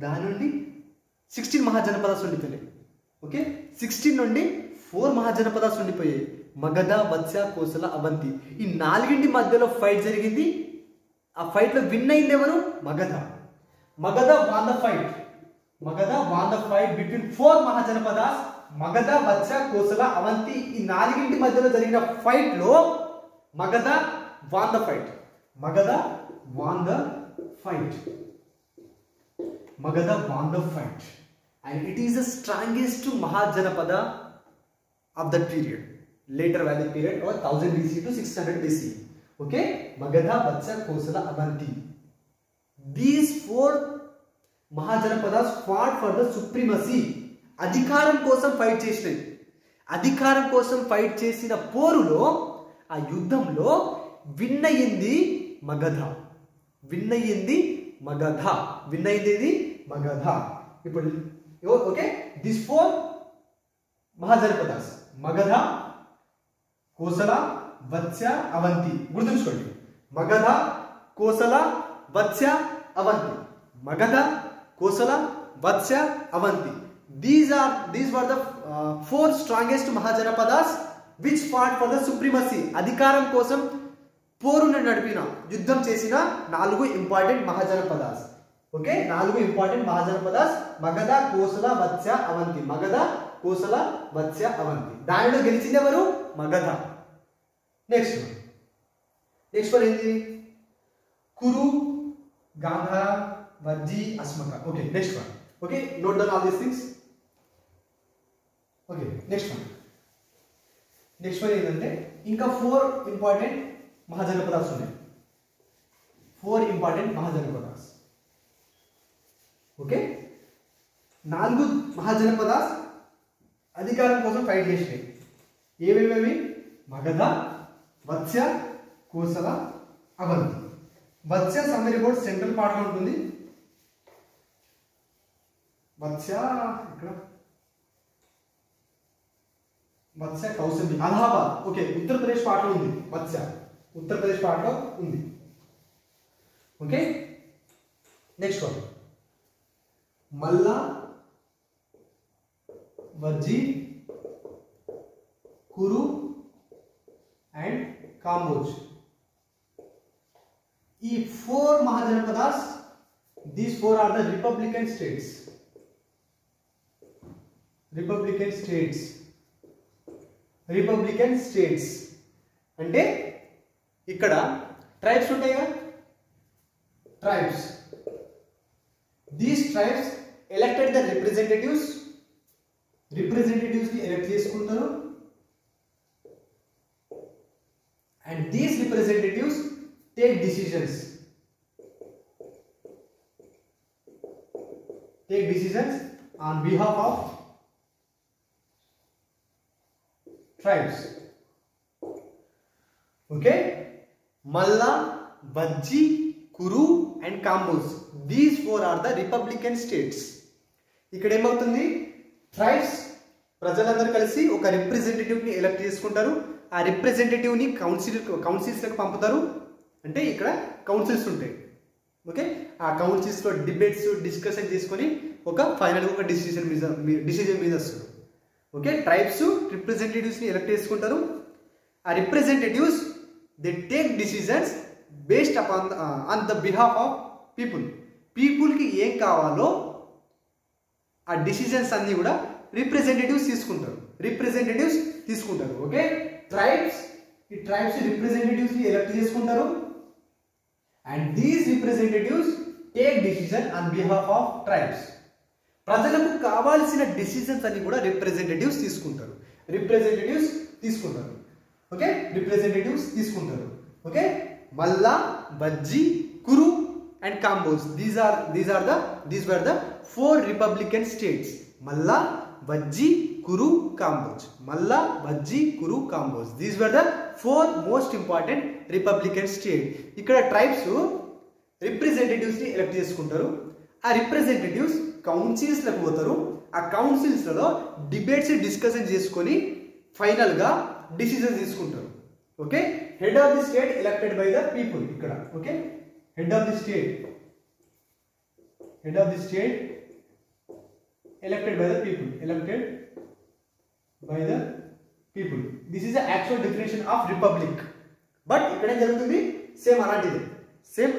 దాని నుండి 16 మహాజనపదాస్ ఉండిపోయినాయి. ఓకే 16 నుండి 4 మహాజనపదాస్ ఉండిపోయాయి. మగధ, వత్స, కోసల, అవంతి. ఈ 4 మధ్యలో ఫైట్ జరిగింది. ఆ ఫైట్లో విన్ అయింది ఎవరు? Magadha. Magadha won the fight. Magadha won the fight between 4 Mahajanapadas. Magadha, Vatsa, Kosala, Avanti ఈ 4 మధ్యలో జరిగిన ఫైట్ లో Magadha won the fight. Magadha won the fight. Magadha won the fight and it is the strongest Mahajanapad of that period, later Vedic period, or 1000 BC to 600 BC. Okay, Magadha, Vatsa, Kosala, Avanti. These 4 Mahajanapadas fought for the supremacy. అధికారం కోసం fight చేసినాయి. అధికారం కోసం fight చేసిన పోరులో, ఆ యుద్ధంలో win అయ్యింది మగధ. విన్ అయ్యింది మగధ. విన్ అయ్యింది మగధ. ఇప్పుడు ఓకే దిస్ 4 మహాజనపదాస్ మగధ, కోసల, వత్స్య, అవంతి. గుర్తుంచుకోండి, Magadha, Kosala, Vatsya, Avanti. Magadha, Kosala, Vatsya, Avanthi. These were the 4 strongest Mahajanapadas which fought for the supremacy. అధికారం కోసం పోరును నడిపిన, యుద్ధం చేసిన 4 important Mahajanapadas. Okay 4 important mahajanapadas Magadha, Kosala, Vatsya, Avanti. Magadha, Kosala, Vatsya, Avanti. దానిలో గెలిచింది ఎవరు? మగధ. నెక్స్ట్ వన్ ఏంటి? Kuru, Gandhara, Vajji, Asmaka. Okay next one. Okay note down all these things. Okay next one ఏంటంటే ఇంకా 4 ఇంపార్టెంట్ మహాజనపదాస్ ఉన్నాయి. 4 ఇంపార్టెంట్ మహాజనపదాస్. ఓకే 4 మహాజనపదాస్ అధికారం కోసం ఫైట్ చేసినాయి. ఏవేవి? Magadha, Vatsya, Kosala, Avanti. Vatsya summary board central part లో ఉంటుంది. వత్స్య ఇక్కడ వత్స్య కౌశల్య, అలహాబాద్. ఓకే ఉత్తరప్రదేశ్ పార్ట్ లో ఉంది. వత్స్య ఉత్తరప్రదేశ్ పార్ట్ లో ఉంది. ఓకే నెక్స్ట్ వన్ మల్ల, వజ్జి, కురు అండ్ కాంబోజ్. ఈ 4 mahajanapadas, these 4 are the Republican states. Republican states అంటే ఇక్కడ ట్రైబ్స్ ఉంటాయిగా, tribes. These tribes elected the representatives ని ఎలక్ట్ చేసుకుంటారు. and these representatives take decisions on behalf of tribes. Okay, Malla, Vajji, Kuru and Kamboj. These 4 are the Republican states. ఇక్కడ ఏమవుతుంది? Tribes ప్రజలందరూ కలిసి ఒక రిప్రజెంటేటివ్ ని ఎలక్ట్ చేసుకుంటారు. ఆ రిప్రజెంటేటివ్ ని కౌన్సిల్స్ లకు పంపుతారు. అంటే ఇక్కడ కౌన్సిల్స్ ఉంటాయి. ఓకే ఆ కౌన్సిల్స్ లో డిబేట్స్ డిస్కషన్ చేసుకొని ఒక ఫైనల్ ఒక డిసిజన్ మీద వస్తారు. ఓకే ట్రైబ్స్ రిప్రజెంటేటివ్స్ ని ఎలక్ట్ చేసుకుంటారు. ఆ representatives they take decisions based upon on the behalf of people కి ఏం కావాలో ఆ డిసిజన్స్ అన్ని కూడా రిప్రజెంటేటివ్స్ తీసుకుంటారు. ఓకే ట్రైబ్స్ రిప్రజెంటేటివ్స్ ని ఎలక్ట్ చేసుకుంటారు. And these representatives take decision on behalf of tribes. ప్రజలకు కావాల్సిన డిసిజన్స్ అన్ని కూడా రిప్రజెంటేటివ్స్ తీసుకుంటారు. ఓకే రిప్రజెంటేటివ్స్ తీసుకుంటారు. Okay Malla, Vajji, Kuru and Kamboj. These were the 4 Republican states. మల్లా, Vajji, Kuru, Kamboj. Malla, Vajji, Kuru, Kamboj. These were the 4 most important Republican states. ఇక్కడ ట్రైబ్స్ రిప్రజెంటేటివ్స్ ని ఎలక్ట్ చేసుకుంటారు. ఆ ఆ రిప్రజెంటేటివ్స్ కౌన్సిల్స్లకు పోతారు. ఆ కౌన్సిల్స్లలో డిబేట్స్ డిస్కషన్ చేసుకొని ఫైనల్గా డిసిజన్ తీసుకుంటారు. Okay, head of the state elected by the people ఇక్కడ. Okay, head of the state elected by the people. This is the actual definition of republic. But ఇక్కడ ఏం జరుగుతుంది? సేమ్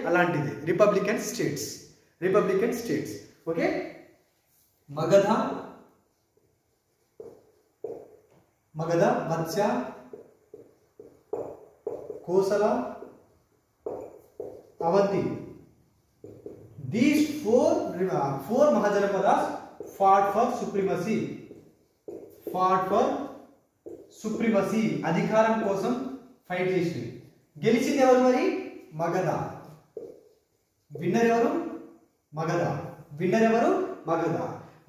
అలాంటిదే రిపబ్లికన్ స్టేట్స్. ఓకే, మగధ, మత్స్య, Kosala, Avanti. These four Mahajanapadas fought for supremacy. అధికారం కోసం fight చేసింది. గెలిచింది ఎవరు మరి? మగధ. విన్నర్ ఎవరు?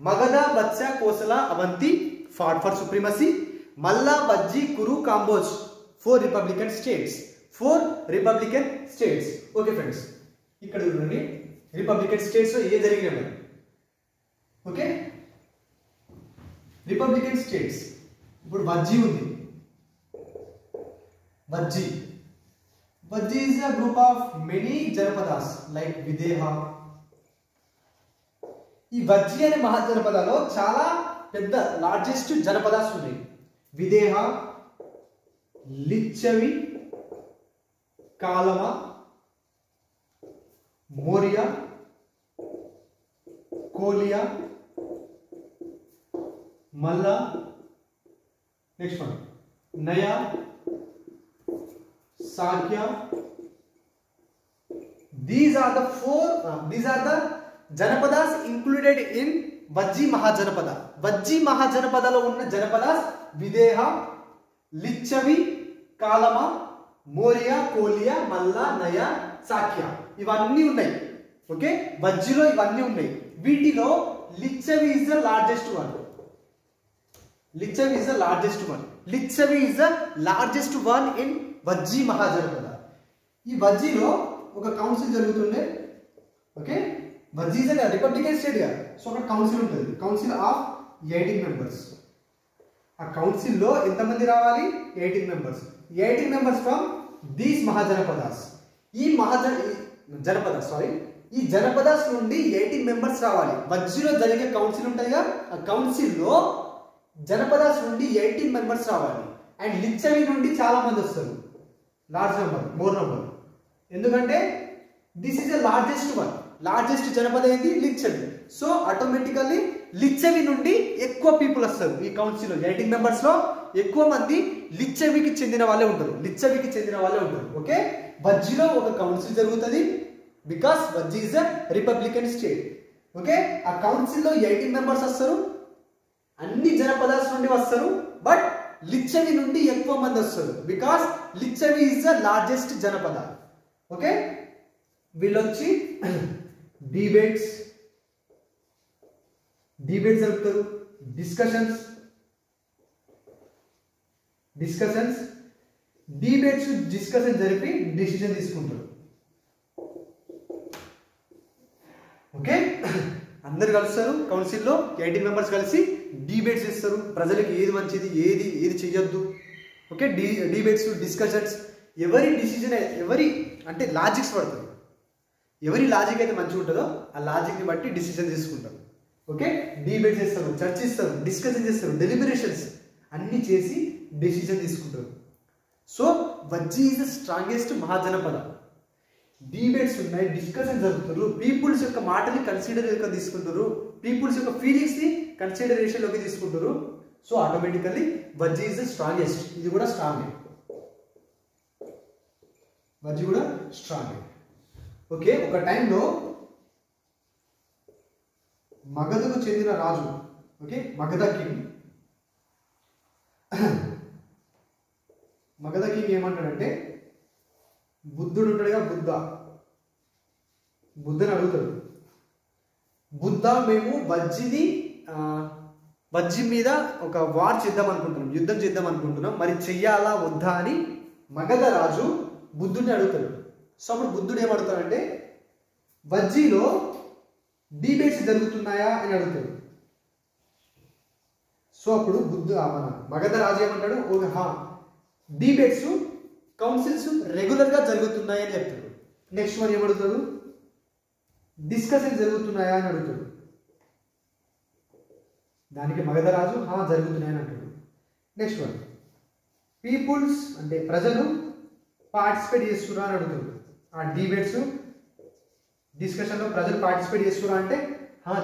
Magadha, Vatsa, Kosala, Avanthi fought for supremacy. Malla, Vajji, Kuru, Kamboj 4 republican states. Okay friends, ఇక్కడ చూడండి రిపబ్లికన్ స్టేట్స్ లో ఏ జరిగినాయి. ఓకే, రిపబ్లికన్ స్టేట్స్ ఇప్పుడు వజ్జి ఉంది. Vajji is a group of many janapadas like Videha. ఈ వజ్జి అనే మహాజనపదాలో చాలా పెద్ద లార్జెస్ట్ జనపదాస్ ఉన్నాయి. విదేహ, లిచ్చవి, కాలమ, మోరియా, కోలియా, మల్ల, నెక్స్ట్ వన్ నయా, సాక్య. These are the janapadas included in Vajji Mahajanapada. Vajji మహాజనపదలో ఉన్న జనపదాస్ విదేహ, లిచ్చవి, కాలమ, మోరియా, కోలియా, మల్ల, నయ, సాక్య ఇవన్నీ ఉన్నాయి. ఓకే, వజ్జిలో ఇవన్నీ ఉన్నాయి. వీటిలో Licchavi is the largest one. Licchavi is the largest one in Vajji Mahajanapada. ఈ వజ్జిలో ఒక కౌన్సిల్ జరుగుతుండే. Okay, Vajji is republican state గా, సో అక్కడ కౌన్సిల్ ఉంటుంది. Council of 18 members. ఆ కౌన్సిల్లో ఎంతమంది రావాలి? 18 members. 18 members from these Mahajanapadas. ఈ జనపదాస్ నుండి 18 మెంబర్స్ రావాలి. వజ్జిలో జరిగే కౌన్సిల్ ఉంటాయిగా, ఆ కౌన్సిల్లో జనపదాస్ నుండి 18 మెంబర్స్ రావాలి. అండ్ లిచ్చవి నుండి చాలా మంది వస్తారు, మోర్ నంబర్. ఎందుకంటే దిస్ ఈస్ ద లార్జెస్ట్ జనపద ఏంటి? లిచ్చవి. సో ఆటోమేటికల్లీ లిచ్చవి నుండి ఎక్కువ పీపుల్ వస్తారు. ఈ కౌన్సిల్ 18 మెంబర్స్ లో ఎక్కువ మంది లిచ్చవికి చెందిన వాళ్ళే ఉంటారు. ఓకే, వజ్జిలో ఒక కౌన్సిల్ జరుగుతుంది because Vajji is a Republican state. Okay, ఆ కౌన్సిల్లో 18 మెంబర్స్ వస్తారు. అన్ని జనపదాస్ నుండి వస్తారు, బట్ లిచ్చవి నుండి ఎక్కువ మంది వస్తారు because Licchavi is the largest janapada. Okay, వీళ్ళొచ్చి డిబేట్స్ జరుపుతారు. డిస్కషన్స్ డిస్కషన్ జరిపి డిసిజన్ తీసుకుంటారు. ఓకే, అందరు కలుస్తారు కౌన్సిల్లో. 18 మెంబర్స్ కలిసి డిబేట్స్ ఇస్తారు. ప్రజలకు ఏది మంచిది, ఏది చెయ్యొద్దు. Okay, debates, discussions. ఎవరి డిసిజన్ అంటే లాజిక్స్ పడుతుంది. ఎవరి లాజిక్ అయితే మంచిగా ఉంటుందో ఆ లాజిక్ని బట్టి డిసిజన్ తీసుకుంటారు. ఓకే, డిబేట్స్ చేస్తారు, చర్చిస్తారు, డిస్కషన్ చేస్తారు, డెలిబరేషన్స్ అన్ని చేసి డిసిజన్ తీసుకుంటారు. So Vajji is the strongest Mahajanapada. Debates ఉన్నాయి, డిస్కషన్ జరుగుతారు, పీపుల్స్ యొక్క మాటని కన్సిడర్ తీసుకుంటారు, పీపుల్స్ యొక్క ఫీలింగ్స్ ని కన్సిడరేషన్ లోకి తీసుకుంటారు. So automatically Vajji is the strongest. ఇది కూడా స్ట్రాంగే, వజ్జి కూడా స్ట్రాంగే. ఓకే, ఒక టైంలో మగధకు చెందిన రాజు, ఓకే, మగధ కింగ్ ఏమంటాడంటే, బుద్ధుడు ఉంటాడుగా, బుద్ధని అడుగుతాడు, బుద్ధ మేము వజ్జి మీద ఒక వార్ చేద్దాం అనుకుంటున్నాం, యుద్ధం చేద్దాం అనుకుంటున్నాం, మరి చెయ్యాలా వద్దా అని మగధ రాజు బుద్ధుడిని అడుగుతాడు. సో అప్పుడు బుద్ధుడు ఏమడుతాడంటే, వజ్జిలో డిబేట్స్ జరుగుతున్నాయా అని అడుగుతాడు. సో అప్పుడు మన మగధ రాజు ఏమంటాడు, డిబేట్స్ కౌన్సిల్స్ రెగ్యులర్గా జరుగుతున్నాయి అని చెప్తాడు. నెక్స్ట్ వన్ ఏమడుగుతాడు, డిస్కషన్ జరుగుతున్నాయా అని అడుగుతాడు. దానికి మగధ రాజు జరుగుతున్నాయని అంటాడు. నెక్స్ట్ వన్, పీపుల్స్ అంటే ప్రజలు పార్టిసిపేట్ చేస్తున్నా అని అడుగుతాడు. ఆ డిబేట్స్ డిస్కషన్లో ప్రజలు పార్టిసిపేట్ చేస్తున్నా అంటే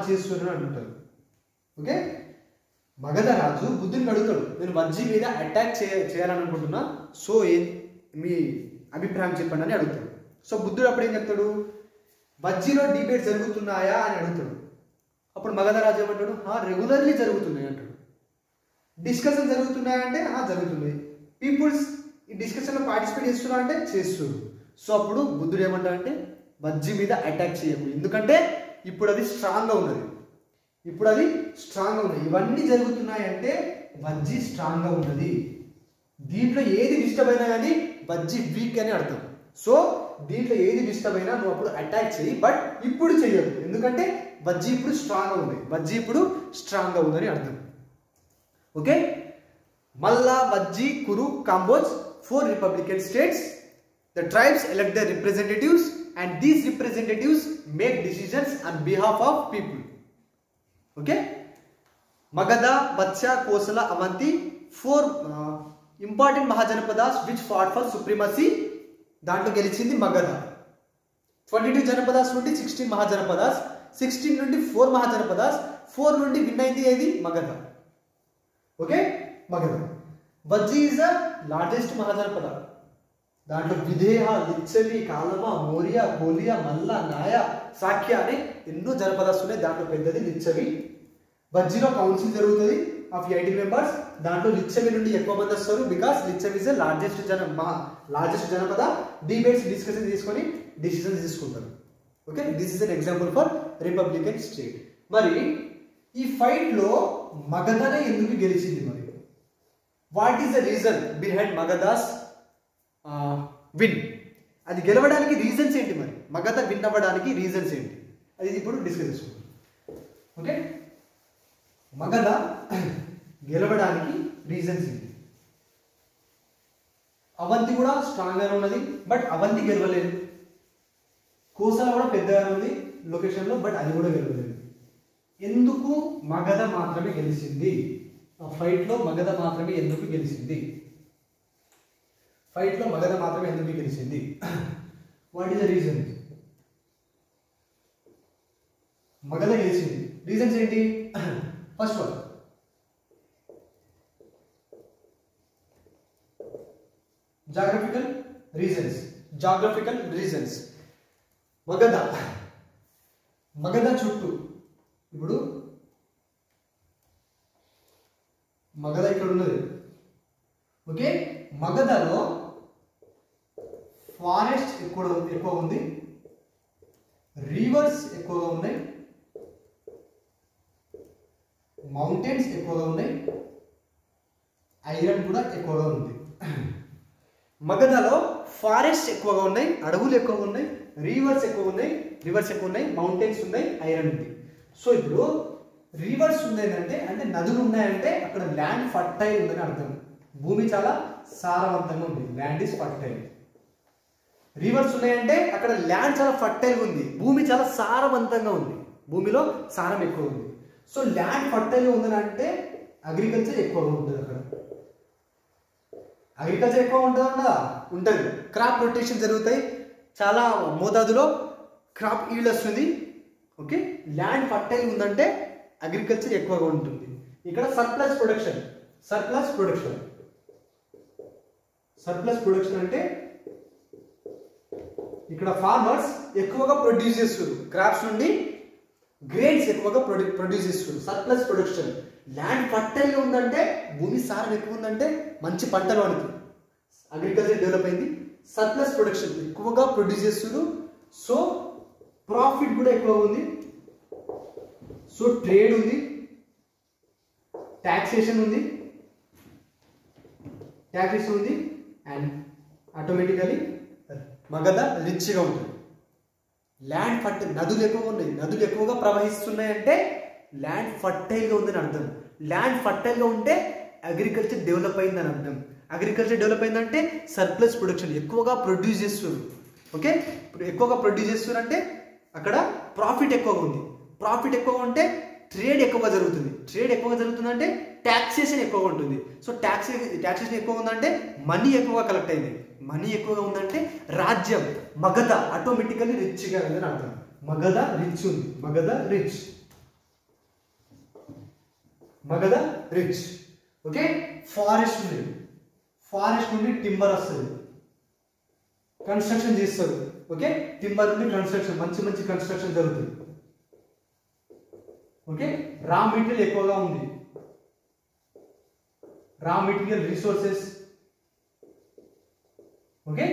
చేస్తున్నా అని అంటారు. ఓకే, మగధ రాజు బుద్ధుని అడుగుతాడు, నేను వజ్జీ మీద అటాక్ చేయాలని అనుకుంటున్నా, సో మీ అభిప్రాయం చెప్పండి అని అడుగుతాడు. సో బుద్ధుడు అప్పుడు ఏం చెప్తాడు, వజ్జీలో డిబేట్ జరుగుతున్నాయా అని అడుగుతాడు. అప్పుడు మగధ రాజు ఏమంటాడు, రెగ్యులర్లీ జరుగుతున్నాయి అంటాడు. డిస్కషన్ జరుగుతున్నాయా అంటే జరుగుతున్నాయి. పీపుల్స్ ఈ డిస్కషన్లో పార్టిసిపేట్ చేస్తున్నా అంటే చేస్తున్నారు. సో అప్పుడు బుద్ధుడు ఏమంటాడంటే, వజ్జీ మీద అటాక్ చేయకు, ఎందుకంటే ఇప్పుడు అది స్ట్రాంగ్గా ఉన్నది, ఇవన్నీ జరుగుతున్నాయి అంటే వజ్జీ స్ట్రాంగ్గా ఉన్నది. దీంట్లో ఏది డిస్టర్బ్ అయినా కానీ వజ్జీ వీక్ అని అర్థం. సో దీంట్లో ఏది డిస్టర్బ్ అయినా నువ్వు అప్పుడు అటాక్ చేయి, బట్ ఇప్పుడు చెయ్యదు, ఎందుకంటే వజ్జీ ఇప్పుడు స్ట్రాంగ్గా ఉందని అర్థం. ఓకే, మల్లా, వజ్జీ, కురు, Kamboj 4 republican states. The tribes elect their representatives and these representatives make decisions on behalf of people. Okay, Magadha, Vatsya, Kosala, Avanti, 4 important Mahajanapadas which fought for supremacy. దాంట్లో గెలిచింది మగధ. 22 జనపదాస్ నుండి 16 మహాజనపదాస్, 16 నుండి 4 మహాజనపదాస్, 4 నుండి విన్ అయింది ఏది, Magadha. Okay, Magadha. Vajji is the largest Mahajanapada. దాంట్లో విదేహ, లిచ్చవి, కాలమ, మౌర్య, కోలియ, మల్ల, నాయ, సాఖ్య అనే ఎన్నో జనపదాస్ ఉన్నాయి. దాంట్లో పెద్దది లిచ్చవి. వజ్జీలో కౌన్సిల్ జరుగుతుంది ఆఫ్ 18 మెంబర్స్. దాంట్లో లిచ్చవి నుండి ఎక్కువ మంది వస్తారు, because Licchavi is the largest janapada. Debates discussion తీసుకొని డిసిజన్స్ తీసుకుంటారు. Okay, this is an example for republican state. మరి ఈ ఫైట్ లో మగధనే ఎందుకు గెలిచింది? మరి what is the reason behind Magadha's win? అది గెలవడానికి రీజన్స్ ఏంటి? మరి మగధ విన్ అవ్వడానికి రీజన్స్ ఏంటి? అది ఇప్పుడు డిస్కస్ చేసుకుంటాం. ఓకే, మగధ గెలవడానికి రీజన్స్ ఏంటి? అవంతి కూడా స్ట్రాంగ్ గానే ఉన్నది, బట్ అవంతి గెలవలేదు. కోసల కూడా పెద్దగానే ఉంది లొకేషన్ లో, బట్ అది కూడా గెలవలేదు. ఎందుకు మగధ మాత్రమే గెలిచింది? ఆ ఫైట్ లో మగధ మాత్రమే ఎందుకు గెలిచింది? What is the reason? Magadha గెలిచింది, రీజన్స్ ఏంటి? First one, geographical reasons. Magadha చుట్టూ, ఇప్పుడు మగధ ఇక్కడ ఉన్నది. ఓకే, మగధలో ఫారెస్ట్ ఎక్కువ ఉంది, రివర్స్ ఎక్కువగా ఉన్నాయి, మౌంటైన్స్ ఎక్కువగా ఉన్నాయి, ఐరన్ కూడా ఎక్కువగా ఉంది. మగధలో ఫారెస్ట్ ఎక్కువగా ఉన్నాయి, అడవులు ఎక్కువగా ఉన్నాయి, రివర్స్ ఎక్కువ ఉన్నాయి, మౌంటైన్స్ ఉన్నాయి, ఐరన్ ఉంది. సో ఇప్పుడు రివర్స్ ఉంది అంటే నదులు ఉన్నాయంటే అక్కడ ల్యాండ్ ఫర్టైల్ ఉందని అర్థం. భూమి చాలా సారవంతంగా ఉంది, ల్యాండ్ ఇస్ ఫర్టైల్. రివర్స్ ఉన్నాయంటే అక్కడ ల్యాండ్ చాలా ఫర్టైల్ ఉంది, భూమి చాలా సారవంతంగా ఉంది, భూమిలో సారం ఎక్కువ ఉంది. సో ల్యాండ్ ఫర్టైల్ ఉందని అంటే అగ్రికల్చర్ ఎక్కువగా ఉంటుంది. అక్కడ అగ్రికల్చర్ ఎక్కువ ఉంటుంది, క్రాప్ రొటేషన్ జరుగుతాయి, చాలా మోతాదులో క్రాప్ ఈల్డ్ వస్తుంది. ఓకే, ల్యాండ్ ఫర్టైల్ ఉందంటే అగ్రికల్చర్ ఎక్కువగా ఉంటుంది. ఇక్కడ సర్ప్లస్ ప్రొడక్షన్ అంటే ఇక్కడ ఫార్మర్స్ ఎక్కువగా ప్రొడ్యూస్ చేస్తారు, క్రాప్స్ నుండి గ్రెయిన్స్ ఎక్కువగా ప్రొడ్యూస్ చేస్తారు. Surplus production. ల్యాండ్ ఫర్టైల్ ఉందంటే, భూమి సారం ఎక్కువ ఉందంటే మంచి పంటలు పండుతుంది, అగ్రికల్చర్ డెవలప్ అయింది. సర్ప్లస్ ప్రొడక్షన్ ఎక్కువగా ప్రొడ్యూస్ చేస్తారు, సో ప్రాఫిట్ కూడా ఎక్కువ ఉంది. సో ట్రేడ్ ఉంది, ట్యాక్సేషన్ ఉంది, అండ్ ఆటోమేటికలీ మగధ రిచ్గా ఉంటుంది. ల్యాండ్ ఫర్టైల్, నదులు ఎక్కువగా ఉన్నాయి, నదులు ఎక్కువగా ప్రవహిస్తున్నాయంటే ల్యాండ్ ఫర్టైల్గా ఉందని అర్థం. ల్యాండ్ ఫర్టైల్గా ఉంటే అగ్రికల్చర్ డెవలప్ అయిందని అర్థం. అగ్రికల్చర్ డెవలప్ అయిందంటే సర్ప్లస్ ప్రొడక్షన్, ఎక్కువగా ప్రొడ్యూస్ చేస్తున్నారు. ఓకే, ఇప్పుడు ఎక్కువగా ప్రొడ్యూస్ చేస్తున్నారు అంటే అక్కడ ప్రాఫిట్ ఎక్కువగా ఉంది. ప్రాఫిట్ ఎక్కువగా ఉంటే ట్రేడ్ ఎక్కువగా జరుగుతుంది. ట్రేడ్ ఎక్కువగా జరుగుతుందంటే ట్యాక్సేషన్ ఎక్కువగా ఉంటుంది. సో ట్యాక్సేషన్ ఎక్కువగా ఉందంటే మనీ ఎక్కువగా కలెక్ట్ అయింది. మనీ ఎక్కువగా ఉందంటే రాజ్యం మగధ ఆటోమేటికల్లీ రిచ్గా ఉందని అర్థం. మగధ రిచ్ ఉంది, Magadha rich, Magadha rich. Okay, forest ఉంది, ఫారెస్ట్ నుండి టింబర్ వస్తుంది, కన్స్ట్రక్షన్ చేస్తారు. ఓకే, టింబర్ నుండి కన్స్ట్రక్షన్, మంచి మంచి కన్స్ట్రక్షన్ జరుగుతుంది. ఓకే, రా మెటీరియల్ ఎక్కువగా ఉంది, raw material resources. Okay,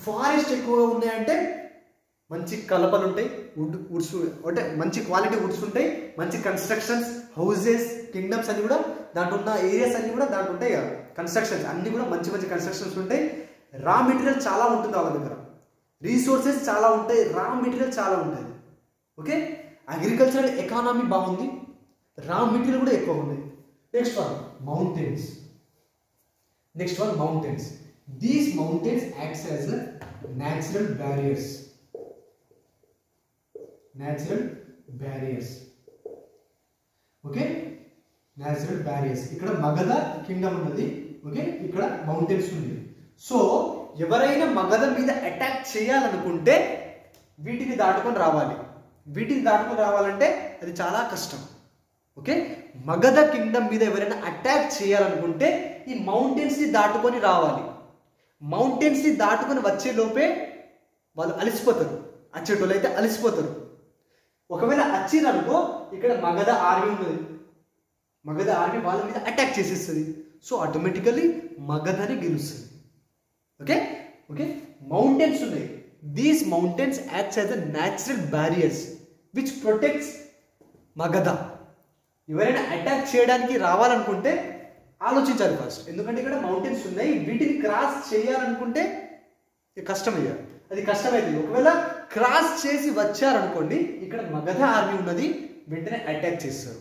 forest ఎక్కువగా ఉన్నాయంటే మంచి కలపలు ఉంటాయి, వుడ్స్ అంటే మంచి క్వాలిటీ వుడ్స్ ఉంటాయి, మంచి కన్స్ట్రక్షన్స్, హౌసెస్, కింగ్డమ్స్ అన్ని కూడా దాంట్లో ఉన్న ఏరియాస్ అన్ని కూడా దాంట్లో ఉంటాయి కదా, కన్స్ట్రక్షన్స్ అన్ని కూడా మంచి మంచి కన్స్ట్రక్షన్స్ ఉంటాయి. రా మెటీరియల్ చాలా ఉంటుంది వాళ్ళ దగ్గర, రీసోర్సెస్ చాలా ఉంటాయి, రా మెటీరియల్ చాలా ఉంటుంది. ఓకే, అగ్రికల్చరల్ ఎకానమీ బాగుంది, రా మెటీరియల్ కూడా ఎక్కువ ఉంది. Next one mountains. Next one mountains. These mountains acts as natural barriers. Natural barriers. Okay, natural barriers. ఇక్కడ మగధ కింగ్డమ్ ఉన్నది. ఓకే, ఇక్కడ మౌంటైన్స్ ఉంది. సో ఎవరైనా మగధ మీద అటాక్ చేయాలనుకుంటే వీటిని దాటుకొని రావాలి. వీటిని దాటుకొని రావాలంటే అది చాలా కష్టం. ఓకే, మగధ కింగ్డమ్ మీద ఎవరైనా అటాక్ చేయాలనుకుంటే ఈ మౌంటైన్స్ని దాటుకొని రావాలి. మౌంటైన్స్ని దాటుకొని వచ్చే లోపే వాళ్ళు అలసిపోతారు, వచ్చేటోళ్ళు అయితే అలసిపోతారు. ఒకవేళ వచ్చిరనుకో ఇక్కడ మగధ ఆర్మీ ఉన్నది, మగధ ఆర్మీ వాళ్ళ మీద అటాక్ చేసేస్తుంది. సో ఆటోమేటికల్లీ మగధని గెలుస్తుంది. ఓకే, ఓకే, మౌంటైన్స్ ఉన్నాయి. These mountains acts as a natural barriers which protects Magadha. ఎవరైనా అటాక్ చేయడానికి రావాలనుకుంటే ఆలోచించాలి ఫస్ట్, ఎందుకంటే ఇక్కడ మౌంటైన్స్ ఉన్నాయి, వీటిని క్రాస్ చేయాలనుకుంటే కష్టమయ్యా, అది కష్టమవుతుంది. ఒకవేళ క్రాస్ చేసి వచ్చారనుకోండి ఇక్కడ మగధ ఆర్మీ ఉన్నది, వెంటనే అటాక్ చేస్తారు.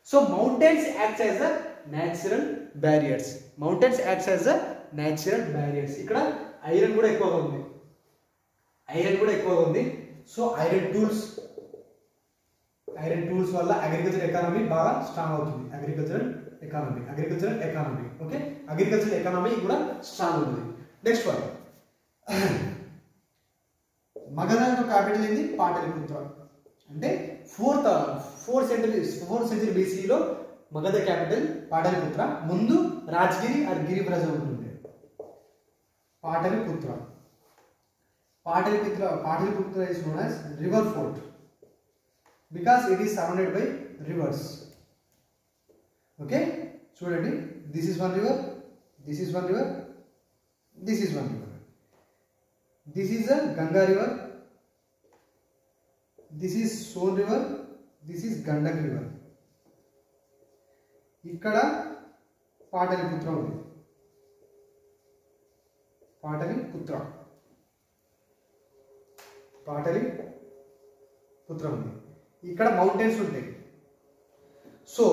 So mountains acts as a natural barriers. Mountains acts as a natural barriers. ఇక్కడ ఐరన్ కూడా ఎక్కువగా ఉంది, ఐరన్ కూడా ఎక్కువగా ఉంది. సో ఐరన్ టూల్స్ వల్ల అగ్రికల్చర్ ఎకానమీ బాగా స్ట్రాంగ్ అవుతుంది. Agricultural economy. Okay, agriculture economy కూడా స్ట్రాంగ్ ఉంది. నెక్స్ట్ వన్ మగధ యొక్క క్యాపిటల్ ఏంది? పాటలిపుత్ర. అంటే ఫోర్త్ సెంచరీ బీసీలో మగధ క్యాపిటల్ పాటలిపుత్ర. ముందు రాజగిరి ఆర్ గిరివ్రజ ఉంటుండే. Pataliputra is known as river fort because it is surrounded by rivers. Okay, చూడండి, this is one river, this is one river, this is one river. This is a Ganga river, this is Son river, this is Gandak river. ఇక్కడ పాటలిపుత్ర ఉంది, పాటలిపుత్ర ఉంది. ఇక్కడ mountains ఉంటాయి. So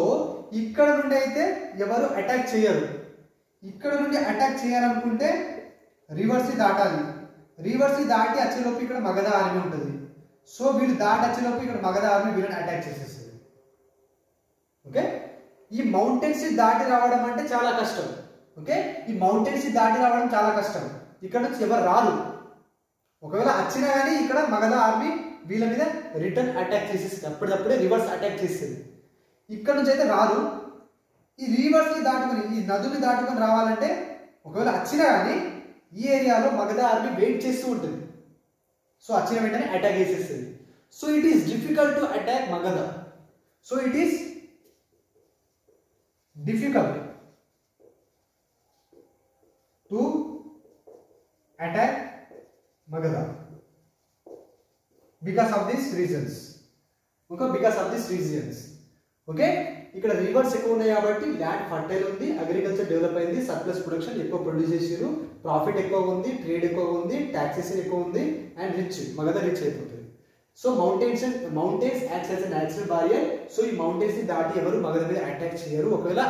ఇక్కడ నుండి అయితే ఎవరు అటాక్ చేయరు. ఇక్కడ నుండి అటాక్ చేయాలనుకుంటే రివర్స్ని దాటాలి. రివర్స్ని దాటి వచ్చేలోపు ఇక్కడ మగధ ఆర్మీ ఉంటుంది. సో వీళ్ళు దాటి వచ్చేలోపు ఇక్కడ మగధ ఆర్మీ వీళ్ళని అటాక్ చేసేస్తుంది. ఓకే, ఈ మౌంటైన్స్ దాటి రావడం అంటే చాలా కష్టం. ఓకే, ఈ మౌంటైన్స్ దాటి రావడం చాలా కష్టం. ఇక్కడ నుంచి ఎవరు రారు. ఒకవేళ వచ్చినా కానీ ఇక్కడ మగధ ఆర్మీ వీళ్ళ మీద రిటర్న్ అటాక్ చేసేస్తుంది. అప్పటికప్పుడే రివర్స్ అటాక్ చేస్తుంది. ఇక్కడ నుంచి అయితే రారు. ఈ రివర్స్ని దాటుకొని, ఈ నదుని దాటుకొని రావాలంటే ఒకవేళ వచ్చినా కానీ ఈ ఏరియాలో మగధ ఆర్మీ వెయిట్ చేస్తూ ఉంటుంది. సో వచ్చిన వెంటనే అటాక్ చేసేస్తుంది. So it is difficult to attack Magadha. So it is difficult to attack Magadha because of these reasons. Okay, because of these reasons. Okay, ఇక్కడ రివర్స్ ఎక్కువ ఉన్నాయి కాబట్టి ల్యాండ్ ఫర్టైల్ ఉంది, అగ్రికల్చర్ డెవలప్ అయింది, సర్ప్లస్ ప్రొడక్షన్ ఎక్కువ produce చేసారు, profit ఎక్కువ ఉంది, ట్రేడ్ ఎక్కువ ఉంది, టాక్సేషన్ ఎక్కువ ఉంది, అండ్ రిచ్ మగధ రిచ్ అయిపోతుంది. So mountains acts as a natural barrier. So ఈ మౌంటైన్స్ ని దాటి ఎవరు మగధ మీద అటాక్ చేయరు. ఒకవేళ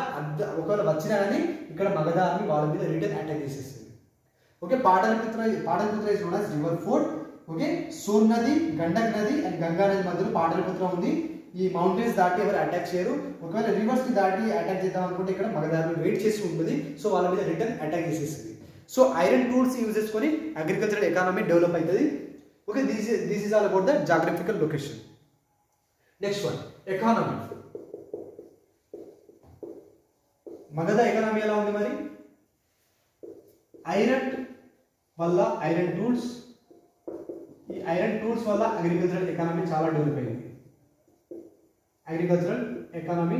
వచ్చినా కానీ ఇక్కడ మగధ ఆర్మీ వాళ్ళ మీద రిటర్న్ అటాక్ చేసేస్తుంది. Okay, Pataliputra is known as river fort. Okay, Son నది, గండక్ నది అండ్ గంగా నది మధ్యలో పాటలిపుత్ర ఉంది. ఈ మౌంటైన్స్ దాటి ఎవరు అటాక్ చేయరు. ఒకవేళ రివర్స్ ని దాటి అటాక్ చేద్దాం అనుకుంటే ఇక్కడ మగధ ఆర్మీ వెయిట్ చేసి ఉంటుంది. సో వాళ్ళ మీద రిటర్న్ అటాక్ చేసేస్తుంది. సో ఐరన్ టూల్స్ యూజ్ చేసుకొని అగ్రికల్చరల్ ఎకానమీ డెవలప్ అవుతుంది. Okay, this is all about the geographical location. Next one, economy. Magadha economy ఎలా ఉంది మరి? ఐరన్ వల్ల ఐరన్ టూల్స్, ఈ ఐరన్ టూల్స్ వల్ల అగ్రికల్చరల్ ఎకానమీ చాలా డెవలప్ అయింది. అగ్రికల్చరల్ ఎకానమీ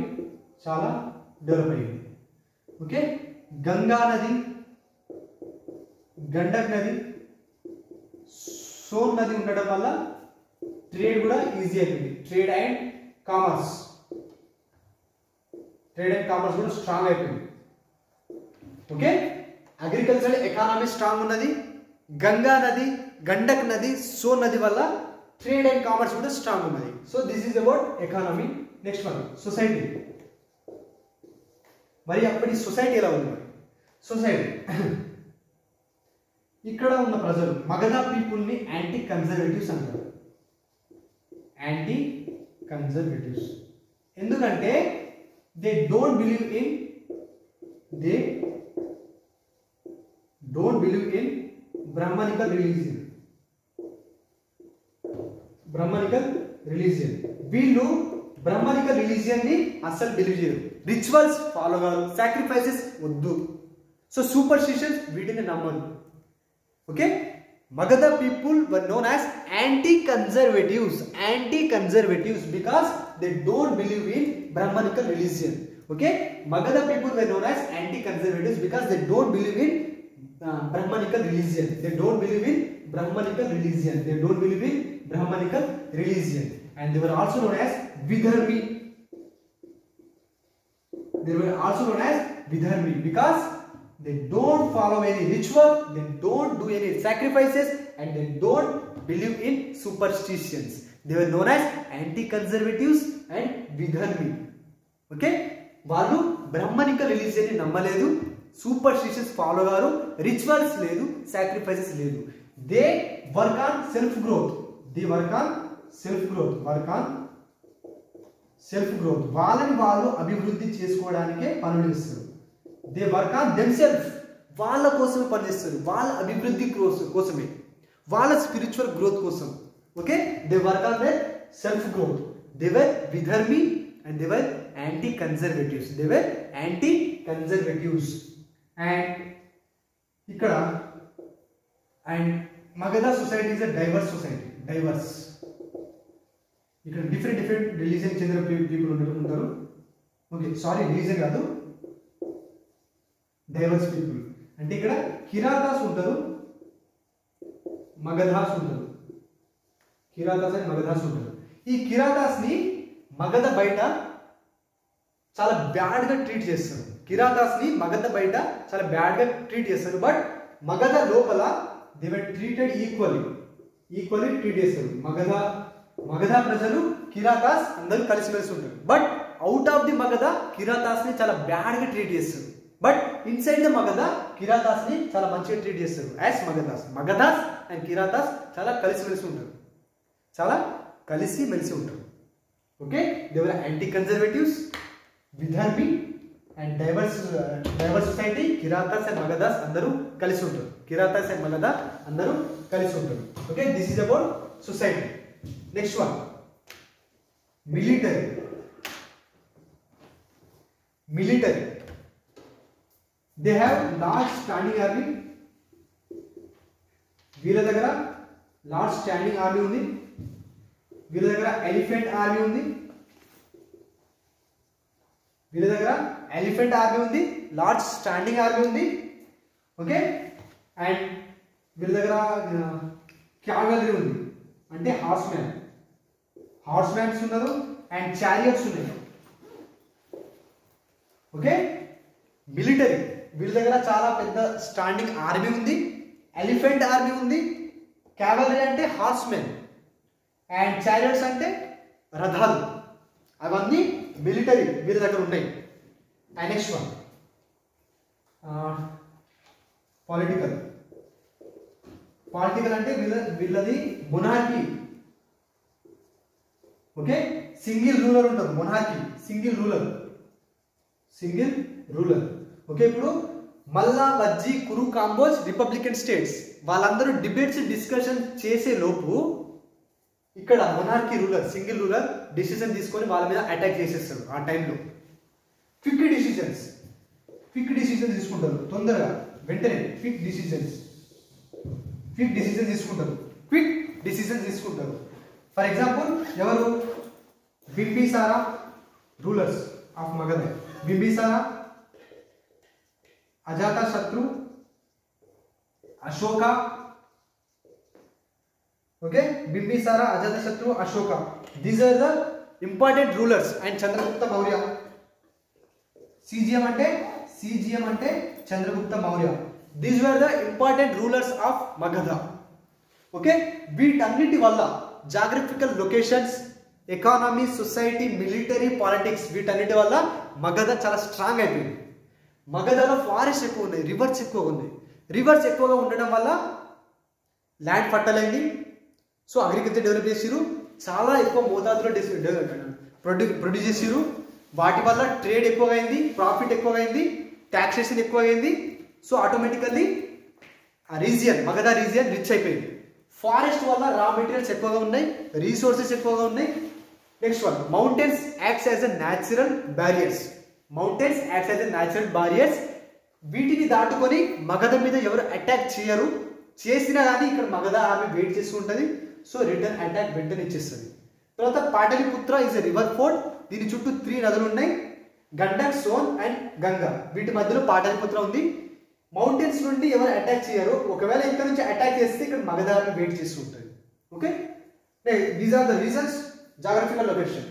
చాలా డెవలప్ అయింది. ఓకే, గంగా నది, గండక్ నది, సోన్ నది ఉండడం వల్ల ట్రేడ్ కూడా ఈజీ అయిపోయింది. ట్రేడ్ అండ్ కామర్స్ కూడా స్ట్రాంగ్ అయిపోయింది. ఓకే, అగ్రికల్చరల్ ఎకానమీ స్ట్రాంగ్ ఉన్నది. గంగా నది, గండక్ నది, సోన్ నది వల్ల ట్రేడ్ అండ్ కామర్స్ కూడా స్ట్రాంగ్ ఉన్నది. So this is about economy. Next one, society. మరి అప్పటి సొసైటీ ఎలా ఉంది? సొసైటీ ఇక్కడ ఉన్న ప్రజలు మగధ పీపుల్ ని యాంటీ కన్జర్వేటివ్స్ అంటారు. యాంటీ కన్జర్వేటివ్స్ ఎందుకంటే they don't believe in brahmanical religion. వీళ్ళు బ్రహ్మనికల్ రిలీజియన్ ని అస్సలు బిలీవ్ చేయరు. రిచువల్స్ ఫాలో కాదు, సాక్రిఫైసెస్ వద్దు. సో సూపర్స్టిషన్స్ వీటిని నమ్మరు. Okay, Magadha people were known as anti-conservatives because they don't believe in Brahmanical religion. Okay, Magadha people were known as anti-conservatives because they don't believe in Brahmanical religion. They don't believe in Brahmanical religion. And they were also known as Vidharmi. Because they don't follow any ritual, they don't do any sacrifices, and they don't believe in superstitions. They were known as anti-conservatives and Vidharmi. Okay, వాళ్ళు బ్రహ్మనికల్ religion ని నమ్మలేదు, superstitions follow గారు, rituals లేదు, sacrifices లేదు. They work on self growth. వాళ్ళని వాళ్ళు అభివృద్ధి చేసుకోవడానికే పనులు ఇస్తారు. దే వర్క్ ఆన్ దెమ్సెల్ఫ్, వాళ్ళ కోసమే పనిచేస్తారు, వాళ్ళ అభివృద్ధి కోసమే, వాళ్ళ స్పిరిచువల్ గ్రోత్ కోసం. Okay, they work on their self growth. They were విధర్మి and they were anti conservatives. And ఇక్కడ and Magadha society is a diverse society. ఇక్కడ డిఫరెంట్ రిలీజియన్ చెందిన పీపుల్ ఉంటారు. ఓకే, సారీ, రిలీజియన్ కాదు, డైవర్స్ పీపుల్. అంటే ఇక్కడ కిరాతాస్ ఉంటారు, మగధాస్ ఉంటారు. ఈ కిరాతాస్ ని మగధ బయట చాలా బ్యాడ్ గా ట్రీట్ చేస్తారు. బట్ మగధ లోపల they were treated equally treat చేస్తారు. మగధ ప్రజలు, కిరాతాస్ అందరూ కలిసిమెలిసి ఉంటారు. But out of the Magadha Kiratas ని చాలా బ్యాడ్ గా ట్రీట్ చేస్తారు. But inside the Magadha Kiratas ని చాలా మంచిగా ట్రీట్ చేస్తారు. యాజ్ మగధాస్ అండ్ కిరాతాస్ చాలా కలిసిమెలిసి ఉంటారు. Okay, they were anti conservatives, విధర్మి and diverse society. Kiratas and Magadhas అందరూ కలిసి ఉంటారు. Okay, this is about society. Next one, military. They have large standing army. వీళ్ళ దగ్గర లార్జ్ స్టాండింగ్ ఆర్మీ ఉంది. వీళ్ళ దగ్గర ఎలిఫెంట్ ఆర్మీ ఉంది. లార్జ్ స్టాండింగ్ ఆర్మీ ఉంది. ఓకే, అండ్ వీళ్ళ దగ్గర క్యావలరీ ఉంది, అంటే హార్స్ మ్యాన్స్ ఉన్నారు, అండ్ చారియట్స్ ఉన్నాయి. ఓకే, మిలిటరీ వీళ్ళ దగ్గర చాలా పెద్ద స్టాండింగ్ ఆర్మీ ఉంది, ఎలిఫెంట్ ఆర్మీ ఉంది, క్యావలరీ అంటే హార్స్మెన్, అండ్ చారియట్స్ అంటే రథాలు, అవన్నీ మిలిటరీ వీళ్ళ దగ్గర ఉన్నాయి. And next one political. Political అంటే వీళ్ళది మొనార్కీ. ఓకే, సింగిల్ రూలర్ ఉంటుంది, మొనార్కీ సింగిల్ రూలర్. ఓకే, ఇప్పుడు మల్లా, వజ్జీ, కురు, కాంబోజ్ రిపబ్లికన్ స్టేట్స్ వాళ్ళందరూ డిబేట్స్ డిస్కషన్ చేసే లోపు ఇక్కడ monarchy ruler, single ruler decision తీసుకొని వాళ్ళ మీద అటాక్ చేసేస్తారు. ఆ టైంలో క్విక్ డిసిజన్స్ తీసుకుంటారు, తొందరగా వెంటనే క్విక్ డిసిజన్ తీసుకుంటారు. ఫర్ ఎగ్జాంపుల్ ఎవరు? Bimbisara, rulers of Magadha. Bimbisara, Ajatashatru, Ashoka. Okay, Bimbisara, Ajatashatru, Ashoka, these are the important rulers. And Chandragupta Maurya. CGM అంటే Chandragupta Maurya. These were the important rulers of Magadha. Okay, వీటన్నిటి వల్ల geographical locations, economy, society, military, politics వీటన్నిటి వల్ల మగధ చాలా స్ట్రాంగ్ అయిపోయింది. మగధలో ఫారెస్ట్ ఎక్కువ ఉన్నాయి, రివర్స్ ఎక్కువగా ఉండడం వల్ల ల్యాండ్ ఫర్టైల్ అయింది. సో అగ్రికల్చర్ డెవలప్ చేసిరు, చాలా ఎక్కువ మోతాదులో ప్రొడ్యూస్ చేసిరు. వాటి వల్ల ట్రేడ్ ఎక్కువగా అయింది, ప్రాఫిట్ ఎక్కువగా అయింది, ట్యాక్సేషన్ ఎక్కువ అయింది. సో ఆటోమేటికల్లీ ఆ రీజియన్, మగధ రీజియన్ రిచ్ అయిపోయింది. ఫారెస్ట్ వల్ల రా మెటీరియల్స్ ఎక్కువగా ఉన్నాయి, రీసోర్సెస్ ఎక్కువగా ఉన్నాయి. Next one, mountains acts as a natural barriers. వీటిని దాటుకొని మగధ మీద ఎవరు అటాక్ చేయరు, చేసినా కానీ ఇక్కడ మగధ ఆర్మీ వెయిట్ చేస్తూ ఉంటుంది. సో రిటర్న్ అటాక్ వెంటనే ఇచ్చేస్తుంది. తర్వాత Pataliputra is a river fort. దీని చుట్టూ 3 నదులు ఉన్నాయి, గండక్, సోన్ అండ్ గంగా. వీటి మధ్యలో పాటలిపుత్ర ఉంది. మౌంటైన్స్ నుండి ఎవరు అటాక్ చేయరు, ఒకవేళ ఇక్కడ నుంచి అటాక్ చేస్తే ఇక్కడ మగధ ఆర్మీ వెయిట్ చేస్తూ ఉంటుంది. Okay, these are the reasons. Geographical location.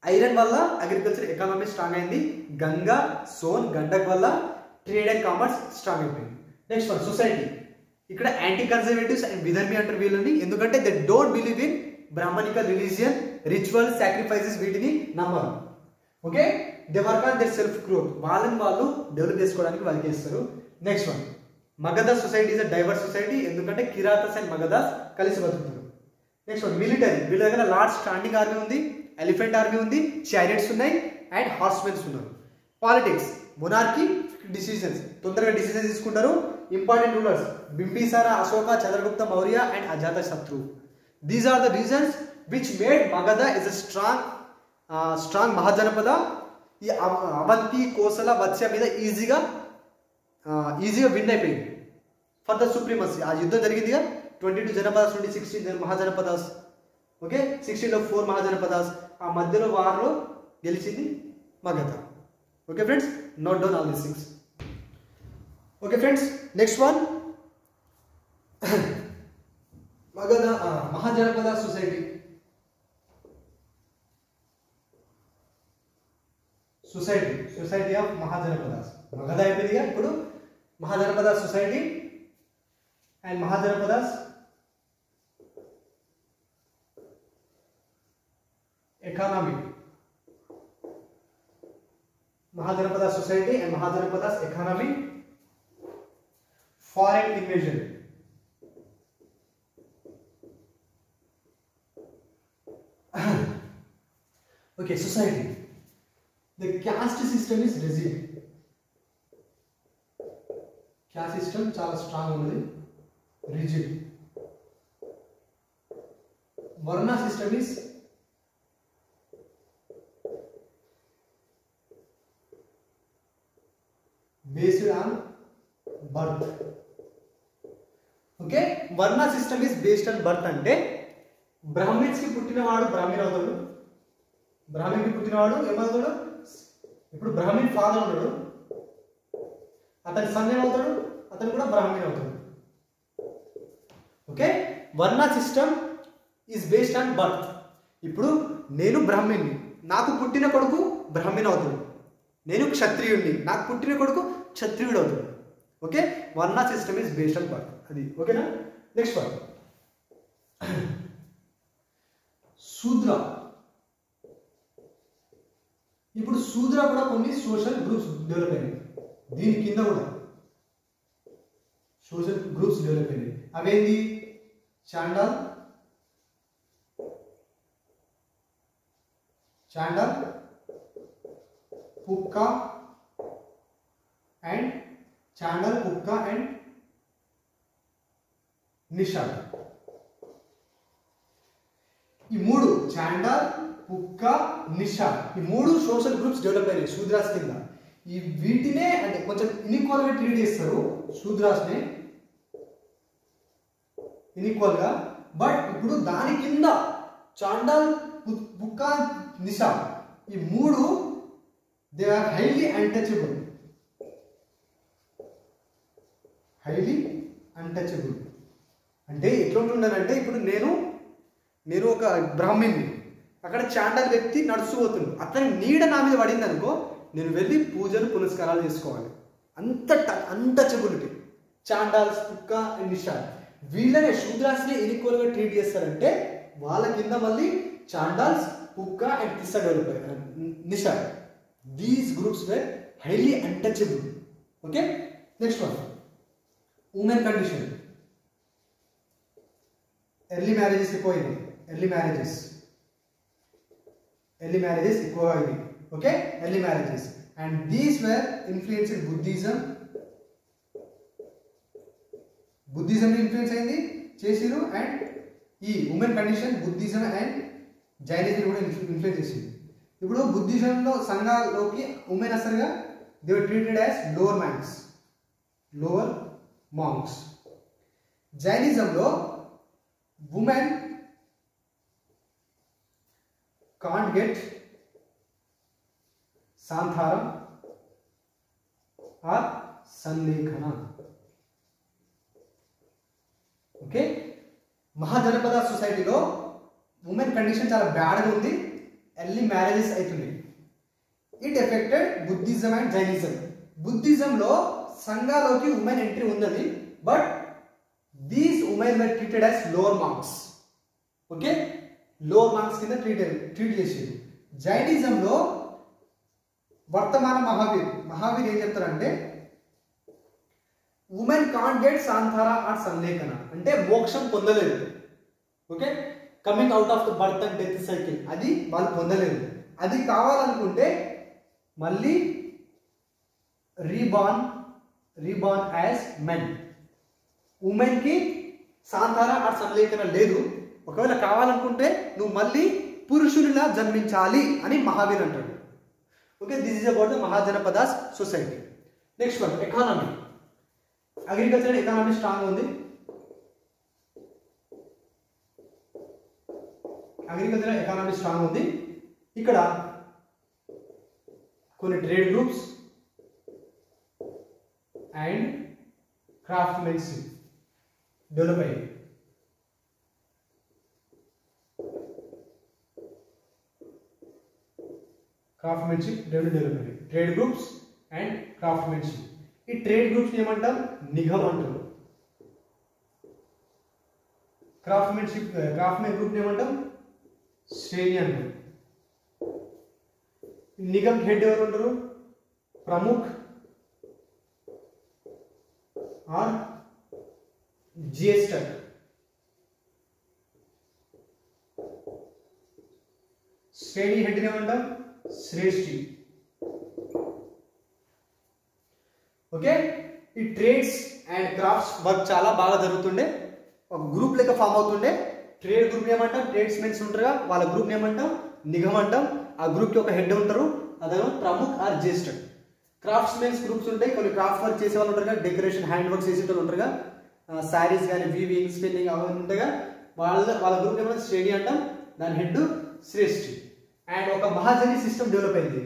Iron వల్ల అగ్రికల్చర్ ఎకానమీ స్ట్రాంగ్ అయింది. గంగా, సోన్, గండక్ వల్ల ట్రేడ్ అండ్ కామర్స్ స్ట్రాంగ్ అయిపోయింది. Next one, society. ఇక్కడ యాంటీ కన్జర్వేటివ్స్ అండ్ విధర్మి అంటారు వీళ్ళని, ఎందుకంటే they don't believe in brahmanical religion, ritual, sacrifices వీటిని నమ్మరు. Okay, they work on their self growth, వాళ్ళని వాళ్ళు డెవలప్ చేసుకోవడానికి వాళ్ళు చేస్తారు. Next one, Magadha society is a diverse society, ఎందుకంటే కిరాతస్ అండ్ మగధస్ కలిసి బతుకుతారు. Next one, military. వీళ్ళ దగ్గర లార్జ్ స్టాండింగ్ ఆర్మీ ఉంది, ఎలిఫెంట్ ఆర్మీ ఉంది, చారియట్స్ ఉన్నాయి అండ్ హార్స్మెన్స్ ఉన్నారు. పాలిటిక్స్, మొనార్కీ, డిసిజన్స్, తొందరగా డిసిజన్స్ తీసుకుంటారు. Important rulers Bimbisara, Ashoka, Chandragupta Maurya and Ajatashatru. These are the reasons which made Magadha is a strong Mahajanapada. ఈ అవంతి, కోసల, వత్స్య మీద ఈజీగా విన్ అయిపోయింది ఫర్ ద సుప్రీమసీ. ఆ యుద్ధం జరిగిందిగా 22 జనపదాస్ నుండి 16 మహాజనపదాస్. ఓకే, 16లో 4 మహాజనపదాస్. ఆ మధ్యలో వార్లో గెలిచింది Magadha. Okay friends, note down all these things. Okay friends, next one, Magadha Mahajanapada society of mahajanapadas. Magadha అయిపోయిందిగా, ఇప్పుడు mahajanapadas society and mahajanapadas economy. Mahajanapada society and Mahajanapadas economy. Foreign invasion. Okay, society. The caste system is resilient. Caste system chala strong unnadi, rigid. Varna system is based on birth. Okay, Varna system is based on birth ante Brahmins ki puttina vaadu Brahmin avutadu, Brahmin ki puttina vaadu em avutadu, ippudu Brahmin father unnadu, atani son em avutadu, atani kuda Brahmin avutadu. Okay, Varna system is based on birth. Ippudu nenu Brahmin, నాకు పుట్టిన కొడుకు బ్రాహ్మణ అవుతాడు, నేను క్షత్రియుడిని, నాకు పుట్టిన కొడుకు క్షత్రియుడు అవుతాడు. ఓకే, వర్ణ system is based on birth. అది ఓకేనా. నెక్స్ట్ వన్ శూద్ర. ఇప్పుడు శూద్ర కూడా కొన్ని సోషల్ గ్రూప్స్ డెవలప్ అయినాయి, దీని కింద కూడా సోషల్ గ్రూప్స్ డెవలప్ అయినాయి. అవేంటి? చాండాల్, పుక్కా అండ్ నిషాద్. ఈ మూడు చాండాల్, పుక్కా, నిషాద్, ఈ మూడు సోషల్ గ్రూప్స్ డెవలప్ అయినాయి శూద్రాస్ కింద. ఈ వీటినే అంటే కొంచెం ఇన్ఈక్వల్ గా ట్రీట్ చేస్తారు శూద్రాస్ ని, ఇన్ఈక్వల్ గా. బట్ ఇప్పుడు దాని కింద చాండాల్, పుక్కా, నిషాద్ ఈ మూడు దే ఆర్ హైలీ అన్టచబుల్. అంటే ఎట్లా ఉంటుండనంటే, ఇప్పుడు నేను ఒక బ్రాహ్మణ్ని, అక్కడ చాండాల్ వ్యక్తి నడుస్తూ పోతున్నాడు, అతని నీడ నా మీద పడింది అనుకో, నేను వెళ్ళి పూజలు పునస్కారాలు చేసుకోవాలి. అన్టచబిలిటీ. చాండాల్స్, పుక్క అండ్ నిషాద్ వీళ్ళనే శూద్రాస్ని ఈక్వల్గా ట్రీట్ చేస్తారంటే వాళ్ళ కింద మళ్ళీ చాండాల్స్, పుక్క అండ్ కిస్సా డెవలప్ అయ్యారు, Nishad. These groups were highly untouchable. Okay, next one women condition. Early marriages ఎక్కువ అయింది, ఎర్లీ మ్యారేజెస్ ఎక్కువ అయింది. Okay, early marriages and these were influenced Buddhism influence అయింది చేసిరు. అండ్ ఈ women condition Buddhism and Jainism కూడా ఇన్ఫ్లుయెన్స్ చేసింది. ఇప్పుడు బుద్ధిజంలో సంఘాల్లోకి ఉమెన్ అసలుగా they were treated as lower monks. జైనిజంలో ఉమెన్ కాంట్ గెట్ సాంధారం ఆర్ సంలేఖన. ఓకే, మహాజనపద సొసైటీలో ఉమెన్ కండిషన్ చాలా బ్యాడ్గా ఉంది, ఎర్లీ మ్యారేజెస్ అవుతున్నాయి. It affected Buddhism and Jainism. బుద్ధిజంలో సంఘాలోకి ఉమెన్ ఎంట్రీ ఉన్నది, but these women were treated as lower marks. Okay, lower marks కింద ట్రీట్ చేసేది. జైనిజంలో వర్తమాన మహావీర్ ఏం చెప్తారంటే, ఉమెన్ కాంట్ గెట్ సాంధారా ఆర్ సంలేఖన, అంటే మోక్షం పొందలేదు. ఓకే, coming out of the birth and death cycle, అది వాళ్ళు పొందలేదు. అది కావాలనుకుంటే మళ్ళీ రీబార్న్ యాజ్ మెన్. ఉమెన్ కి సాంధార ఆర్ సంలేఖన లేదు, ఒకవేళ కావాలనుకుంటే నువ్వు మళ్ళీ పురుషునిలా జన్మించాలి అని మహావీర్ అంటాడు. Okay, this is about the Mahajanapadas society. Next one economy. Agriculture economy strong ఉంది. ఇక్కడ కొన్ని trade groups and craftsmanship develop అయ్యాయి. Trade groups and craftsmanship. ఈ ట్రేడ్ గ్రూప్స్ ఏమంటాం? నిగమ్ అంటారు. క్రాఫ్ట్మెన్ గ్రూప్ ఏమంటాం? శ్రేణి అంటారు. నిగమ్ హెడ్ ఎవరు ఉంటారు? ప్రముఖ్ ఆర్ జ్యేష్ఠ. శ్రేణి హెడ్ ఏమంటాం? శ్రేష్ఠి. ఓకే, ఈ ట్రేడ్స్ అండ్ క్రాఫ్ట్స్ వర్క్ చాలా బాగా జరుగుతుండే, ఒక గ్రూప్ లెక్క ఫామ్ అవుతుండే. ట్రేడ్ గ్రూప్ ఏమంటాం? ట్రేడ్స్ మెన్స్ ఉంటారుగా, వాళ్ళ గ్రూప్ ఏమంటాం? నిగమ్ అంటాం. ఆ గ్రూప్ కి ఒక హెడ్ ఉంటారు, అదేమో Pramukh are Jyeshtha. Crafts men's groups ఉంటాయి, కొన్ని క్రాఫ్ట్ వర్క్ చేసే వాళ్ళు ఉంటారుగా, డెకరేషన్ హ్యాండ్ వర్క్ చేసే వాళ్ళు ఉంటారుగా, శారీస్ కానీ వీవింగ్ స్పిన్నింగ్ అవన్నీ ఉంటాయిగా, వాళ్ళ గ్రూప్ ఏమంటే శ్రేణి అంటాం, దాని హెడ్ శ్రేష్ఠి. అండ్ ఒక మహాజని సిస్టమ్ డెవలప్ అయింది.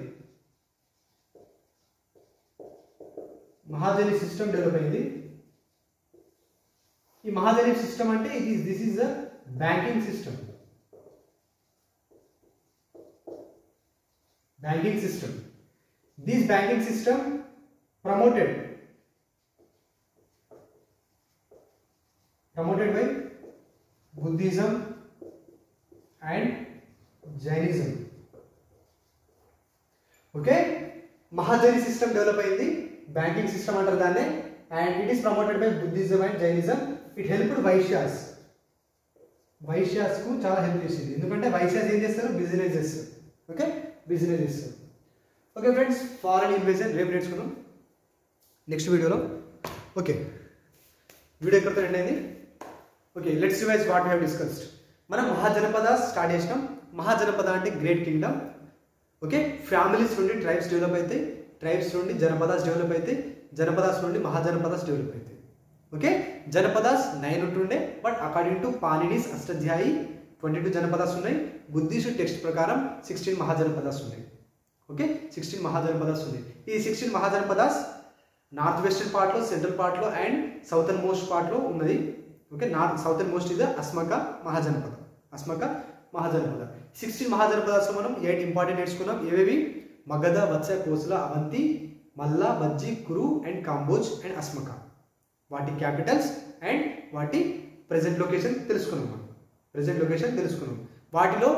ఈ మహాజని సిస్టమ్ అంటే this is the banking system. banking system. This banking system promoted by Buddhism and Jainism. Okay, Mahajani system develop అయింది, banking system అంటారు దాన్ని, and it is promoted by Buddhism and Jainism. It helped Vaishyas కు చాలా help చేసింది, ఎందుకంటే వైశ్యాస్ ఏం చేస్తారు, business చేస్తారు. ఓకే, బిజినెస్ చేస్తారు. ఓకే ఫ్రెండ్స్, ఫారెన్ ఇన్వేజన్ రేపు నేర్చుకున్నాం నెక్స్ట్ వీడియోలో. ఓకే, వీడియో ఎక్కడితో ఎండ్ అయింది. Okay, let's revise what we have discussed. మనం మహాజనపదాస్ స్టార్ట్ చేసినాం. మహాజనపద అంటే గ్రేట్ కింగ్డమ్. ఓకే, ఫ్యామిలీస్ నుండి ట్రైబ్స్ డెవలప్ అవుతాయి, ట్రైబ్స్ నుండి జనపదాస్ డెవలప్ అవుతాయి, జనపదాస్ నుండి మహాజనపదాస్ డెవలప్ అవుతాయి. ఓకే, జనపదాస్ 9 ఉంటుండే, but according to పానినీస్ Ashtadhyayi 22 janapadas ఉన్నాయి. బుద్ధిస్ట్ టెక్స్ట్ ప్రకారం 16 మహాజనపదాస్ ఉన్నాయి. ఓకే, 16 మహాజనపదాస్ ఉన్నాయి. ఈ 16 మహాజనపదాస్ నార్త్ వెస్టర్న్ పార్ట్లో, సెంట్రల్ పార్ట్లో అండ్ సౌతర్న్ మోస్ట్ పార్ట్లో ఉన్నది. ఓకే, సౌతర్న్ మోస్ట్ ఇది అస్మక మహాజనపద. 16 మహాజనపదాస్ మనం 8 ఇంపార్టెంట్ నేర్చుకున్నాం. ఏవేవి? Magadha, Vatsa, Kosala, Avanti, Malla, Bajji, Kuru and Kamboj and Asmaka. వాటి క్యాపిటల్స్ అండ్ వాటి ప్రెజెంట్ లొకేషన్ తెలుసుకున్నాం. వాటిలో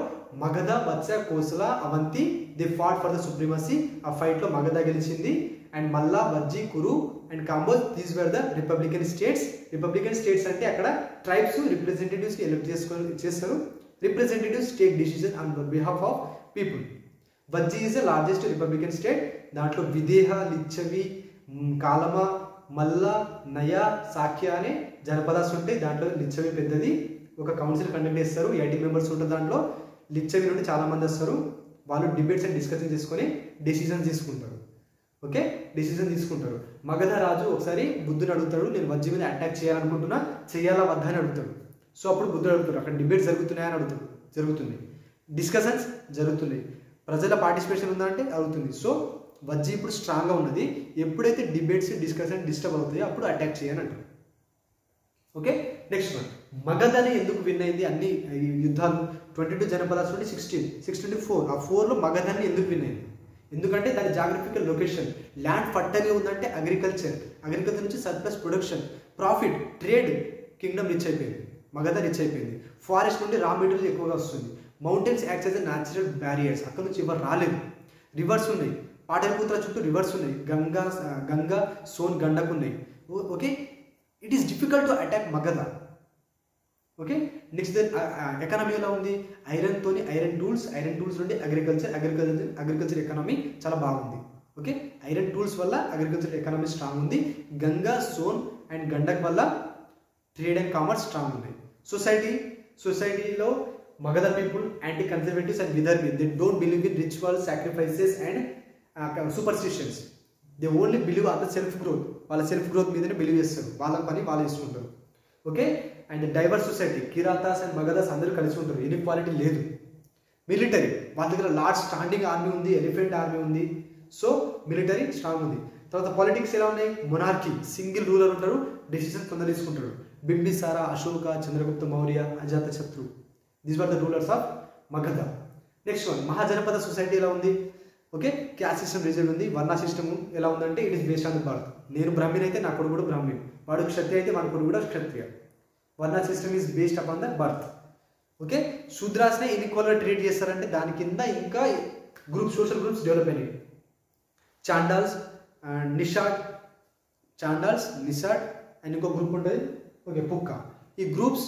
Magadha, Vatsa, Kosala, Avanti the fought for the supremacy. ఆ ఫైట్ లో మగధ గెలిచింది. And Malla, Bajji, Kuru and Kamboj these were the republican states. Republican states అంటే అక్కడ ట్రైబ్స్ రిప్రజెంటేటివ్స్ ఎలెక్ట్ చేస్తారు. Representatives take decision on behalf of people. Bajji is the largest republican state. దాంట్లో విదేహ, లిచ్చవి, కాలమ, మల్ల, నయ, సాఖ్య అనే జనపదాస్ ఉంటాయి. దాంట్లో లిచ్చవి పెద్దది. ఒక కౌన్సిల్ కండక్ట్ చేస్తారు, 80 మెంబర్స్ ఉంటుంది. దాంట్లో లిచ్చవి నుండి చాలా మంది వస్తారు. వాళ్ళు డిబేట్స్ అండ్ డిస్కషన్ చేసుకొని డెసిజన్ తీసుకుంటారు. ఓకే, డెసిజన్ తీసుకుంటారు. మగధ రాజు ఒకసారి బుద్ధుని అడుగుతాడు, నేను వజ్జి మీద అటాక్ చేయాలనుకుంటున్నా, చేయాలా వద్దా అని అడుగుతాడు. సో అప్పుడు బుద్ధుడు అడుగుతాడు, అక్కడ డిబేట్స్ జరుగుతున్నాయని అడుగుతాడు. జరుగుతుంది, డిస్కషన్స్ జరుగుతున్నాయి, ప్రజల పార్టిసిపేషన్ ఉందా అంటే అవుతుంది. సో వజ్జి ఇప్పుడు స్ట్రాంగ్గా ఉన్నది. ఎప్పుడైతే డిబేట్స్ డిస్కషన్ డిస్టర్బ్ అవుతాయో అప్పుడు అటాక్ చేయని అంటారు. ఓకే, నెక్స్ట్ వన్, మగధని ఎందుకు విన్ అయింది అన్ని యుద్ధాలు? 22 జనపదాస్ నుండి 16 4. ఆ 4లో మగధని ఎందుకు విన్ అయింది? ఎందుకంటే దాని జాగ్రఫికల్ లొకేషన్, ల్యాండ్ ఫర్టైల్గా ఉందంటే అగ్రికల్చర్ నుంచి surplus production, profit, trade, Kingdom rich అయిపోయింది. మగధ రిచ్ అయిపోయింది. ఫారెస్ట్ నుండి రా మెటీరియల్ ఎక్కువగా వస్తుంది. Mountains acts as natural barriers, అక్కడ నుంచి ఎవరు రాలేదు. రివర్స్ ఉన్నాయి, పాటలిపుత్ర చుట్టూ రివర్స్ ఉన్నాయి. గంగా, సోన్, గండకు ఉన్నాయి. Okay, it is difficult to attack Magadha. Okay, next then economy ఎలా ఉంది? ఐరన్ టూల్స్ నుండి అగ్రికల్చర్ ఎకానమీ చాలా బాగుంది. ఓకే, ఐరన్ టూల్స్ వల్ల అగ్రికల్చర్ ఎకానమీ స్ట్రాంగ్ ఉంది. గంగా, సోన్ అండ్ గండక్ వల్ల ట్రేడ్ అండ్ కామర్స్ స్ట్రాంగ్ ఉంది. సొసైటీలో Magadha people anti conservatives and విదర్భి. They don't believe in ritual, sacrifices and superstitions. They only believe on the self growth. వాళ్ళ self growth మీదనే believe చేస్తారు. వాళ్ళ పని వాళ్ళు చేసుకుంటారు. Okay, and diverse society, Kiratas and Magadhas అందరూ కలిసి ఉంటారు. ఇన్ఈక్వాలిటీ లేదు. మిలిటరీ, వాళ్ళ దగ్గర లార్జ్ స్టాండింగ్ ఆర్మీ ఉంది, ఎలిఫెంట్ ఆర్మీ ఉంది. సో మిలిటరీ స్ట్రాంగ్ ఉంది. తర్వాత పాలిటిక్స్ ఎలా ఉన్నాయి? మొనార్కీ, సింగిల్ రూలర్ ఉంటారు, డెసిషన్ తొందర తీసుకుంటారు. Bimbisara, Ashoka, Chandragupta Maurya, Ajatashatru, these are the rulers of Magadha. Next one, Mahajanapada society ఎలా ఉంది? ఓకే, క్యాస్ట్ సిస్టమ్ రిజర్వ్ ఉంది. వర్ణ సిస్టమ్ ఎలా ఉందంటే it is based on the birth. నేను బ్రాహ్మణ్ అయితే నా కొడుకు కూడా బ్రాహ్మణ్, వాడు క్షత్రియ అయితే వాడి కొడుకు కూడా క్షత్రియ. వర్ణ system is based upon the birth. Okay, శూద్రాస్నే ఇన్ఈక్వల్గా ట్రీట్ చేస్తారంటే దాని కింద ఇంకా సోషల్ గ్రూప్స్ డెవలప్ అయినాయి. చాండాల్స్ నిషాడ్ అండ్ ఇంకో గ్రూప్ ఉంటుంది. ఓకే, పుక్క. ఈ గ్రూప్స్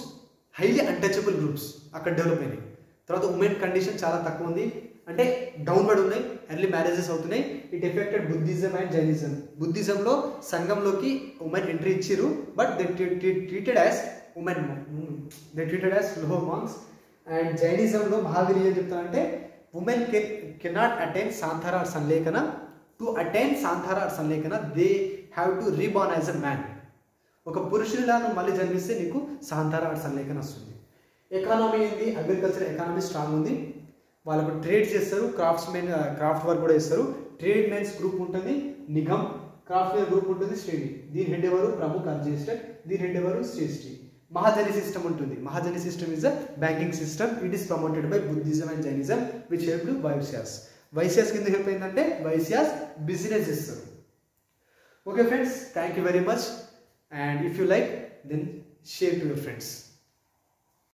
హైలీ అన్టచబుల్ గ్రూప్స్ అక్కడ డెవలప్ అయినాయి. తర్వాత ఉమెన్ కండిషన్ చాలా తక్కువ ఉంది, అంటే డౌన్వర్డ్ ఉన్నాయి, ఎర్లీ మ్యారేజెస్ అవుతున్నాయి. It affected Buddhism and Jainism. బుద్ధిజంలో సంఘంలోకి ఉమెన్ ఎంట్రీ ఇచ్చారు, but they treated as low monks. And జైనిజంలో మహావీర్ ఏం చెప్తారంటే ఉమెన్ కెనాట్ అటైన్ సాంతార ఆర్ సంలేఖన. టు అటైన్ సాంతార ఆర్ సంలేఖన they have to reborn as a man. ఒక పురుషుడిలా నువ్వు మళ్ళీ జన్మిస్తే నీకు సాంతార ఆర్ సంలేఖన వస్తుంది. ఎకానమీ ఏంది? అగ్రికల్చర్ ఎకానమీ స్ట్రాంగ్ ఉంది. వాళ్ళకు ట్రేడ్ చేస్తారు, క్రాఫ్ట్ వర్క్ కూడా చేస్తారు. ట్రేడ్ మెన్స్ గ్రూప్ ఉంటుంది, నిగమ్. క్రాఫ్ట్ వేర్ గ్రూప్ ఉంటుంది, శ్రేణి. దీని హెడ్ ఎవరు? ప్రముఖ అడ్జిస్టర్. దీని హెడ్ ఎవరు? శ్రేష్ఠి. మహాజని సిస్టమ్ ఉంటుంది. Mahajani system is a banking system. It is promoted by Buddhism and Jainism which helped Vaishyas. Vaishyas కింద హెల్ప్ అయిందంటే వైశ్యాస్ బిజినెస్ చేస్తారు. Okay friends, thank you very much, and if you like then share to your friends.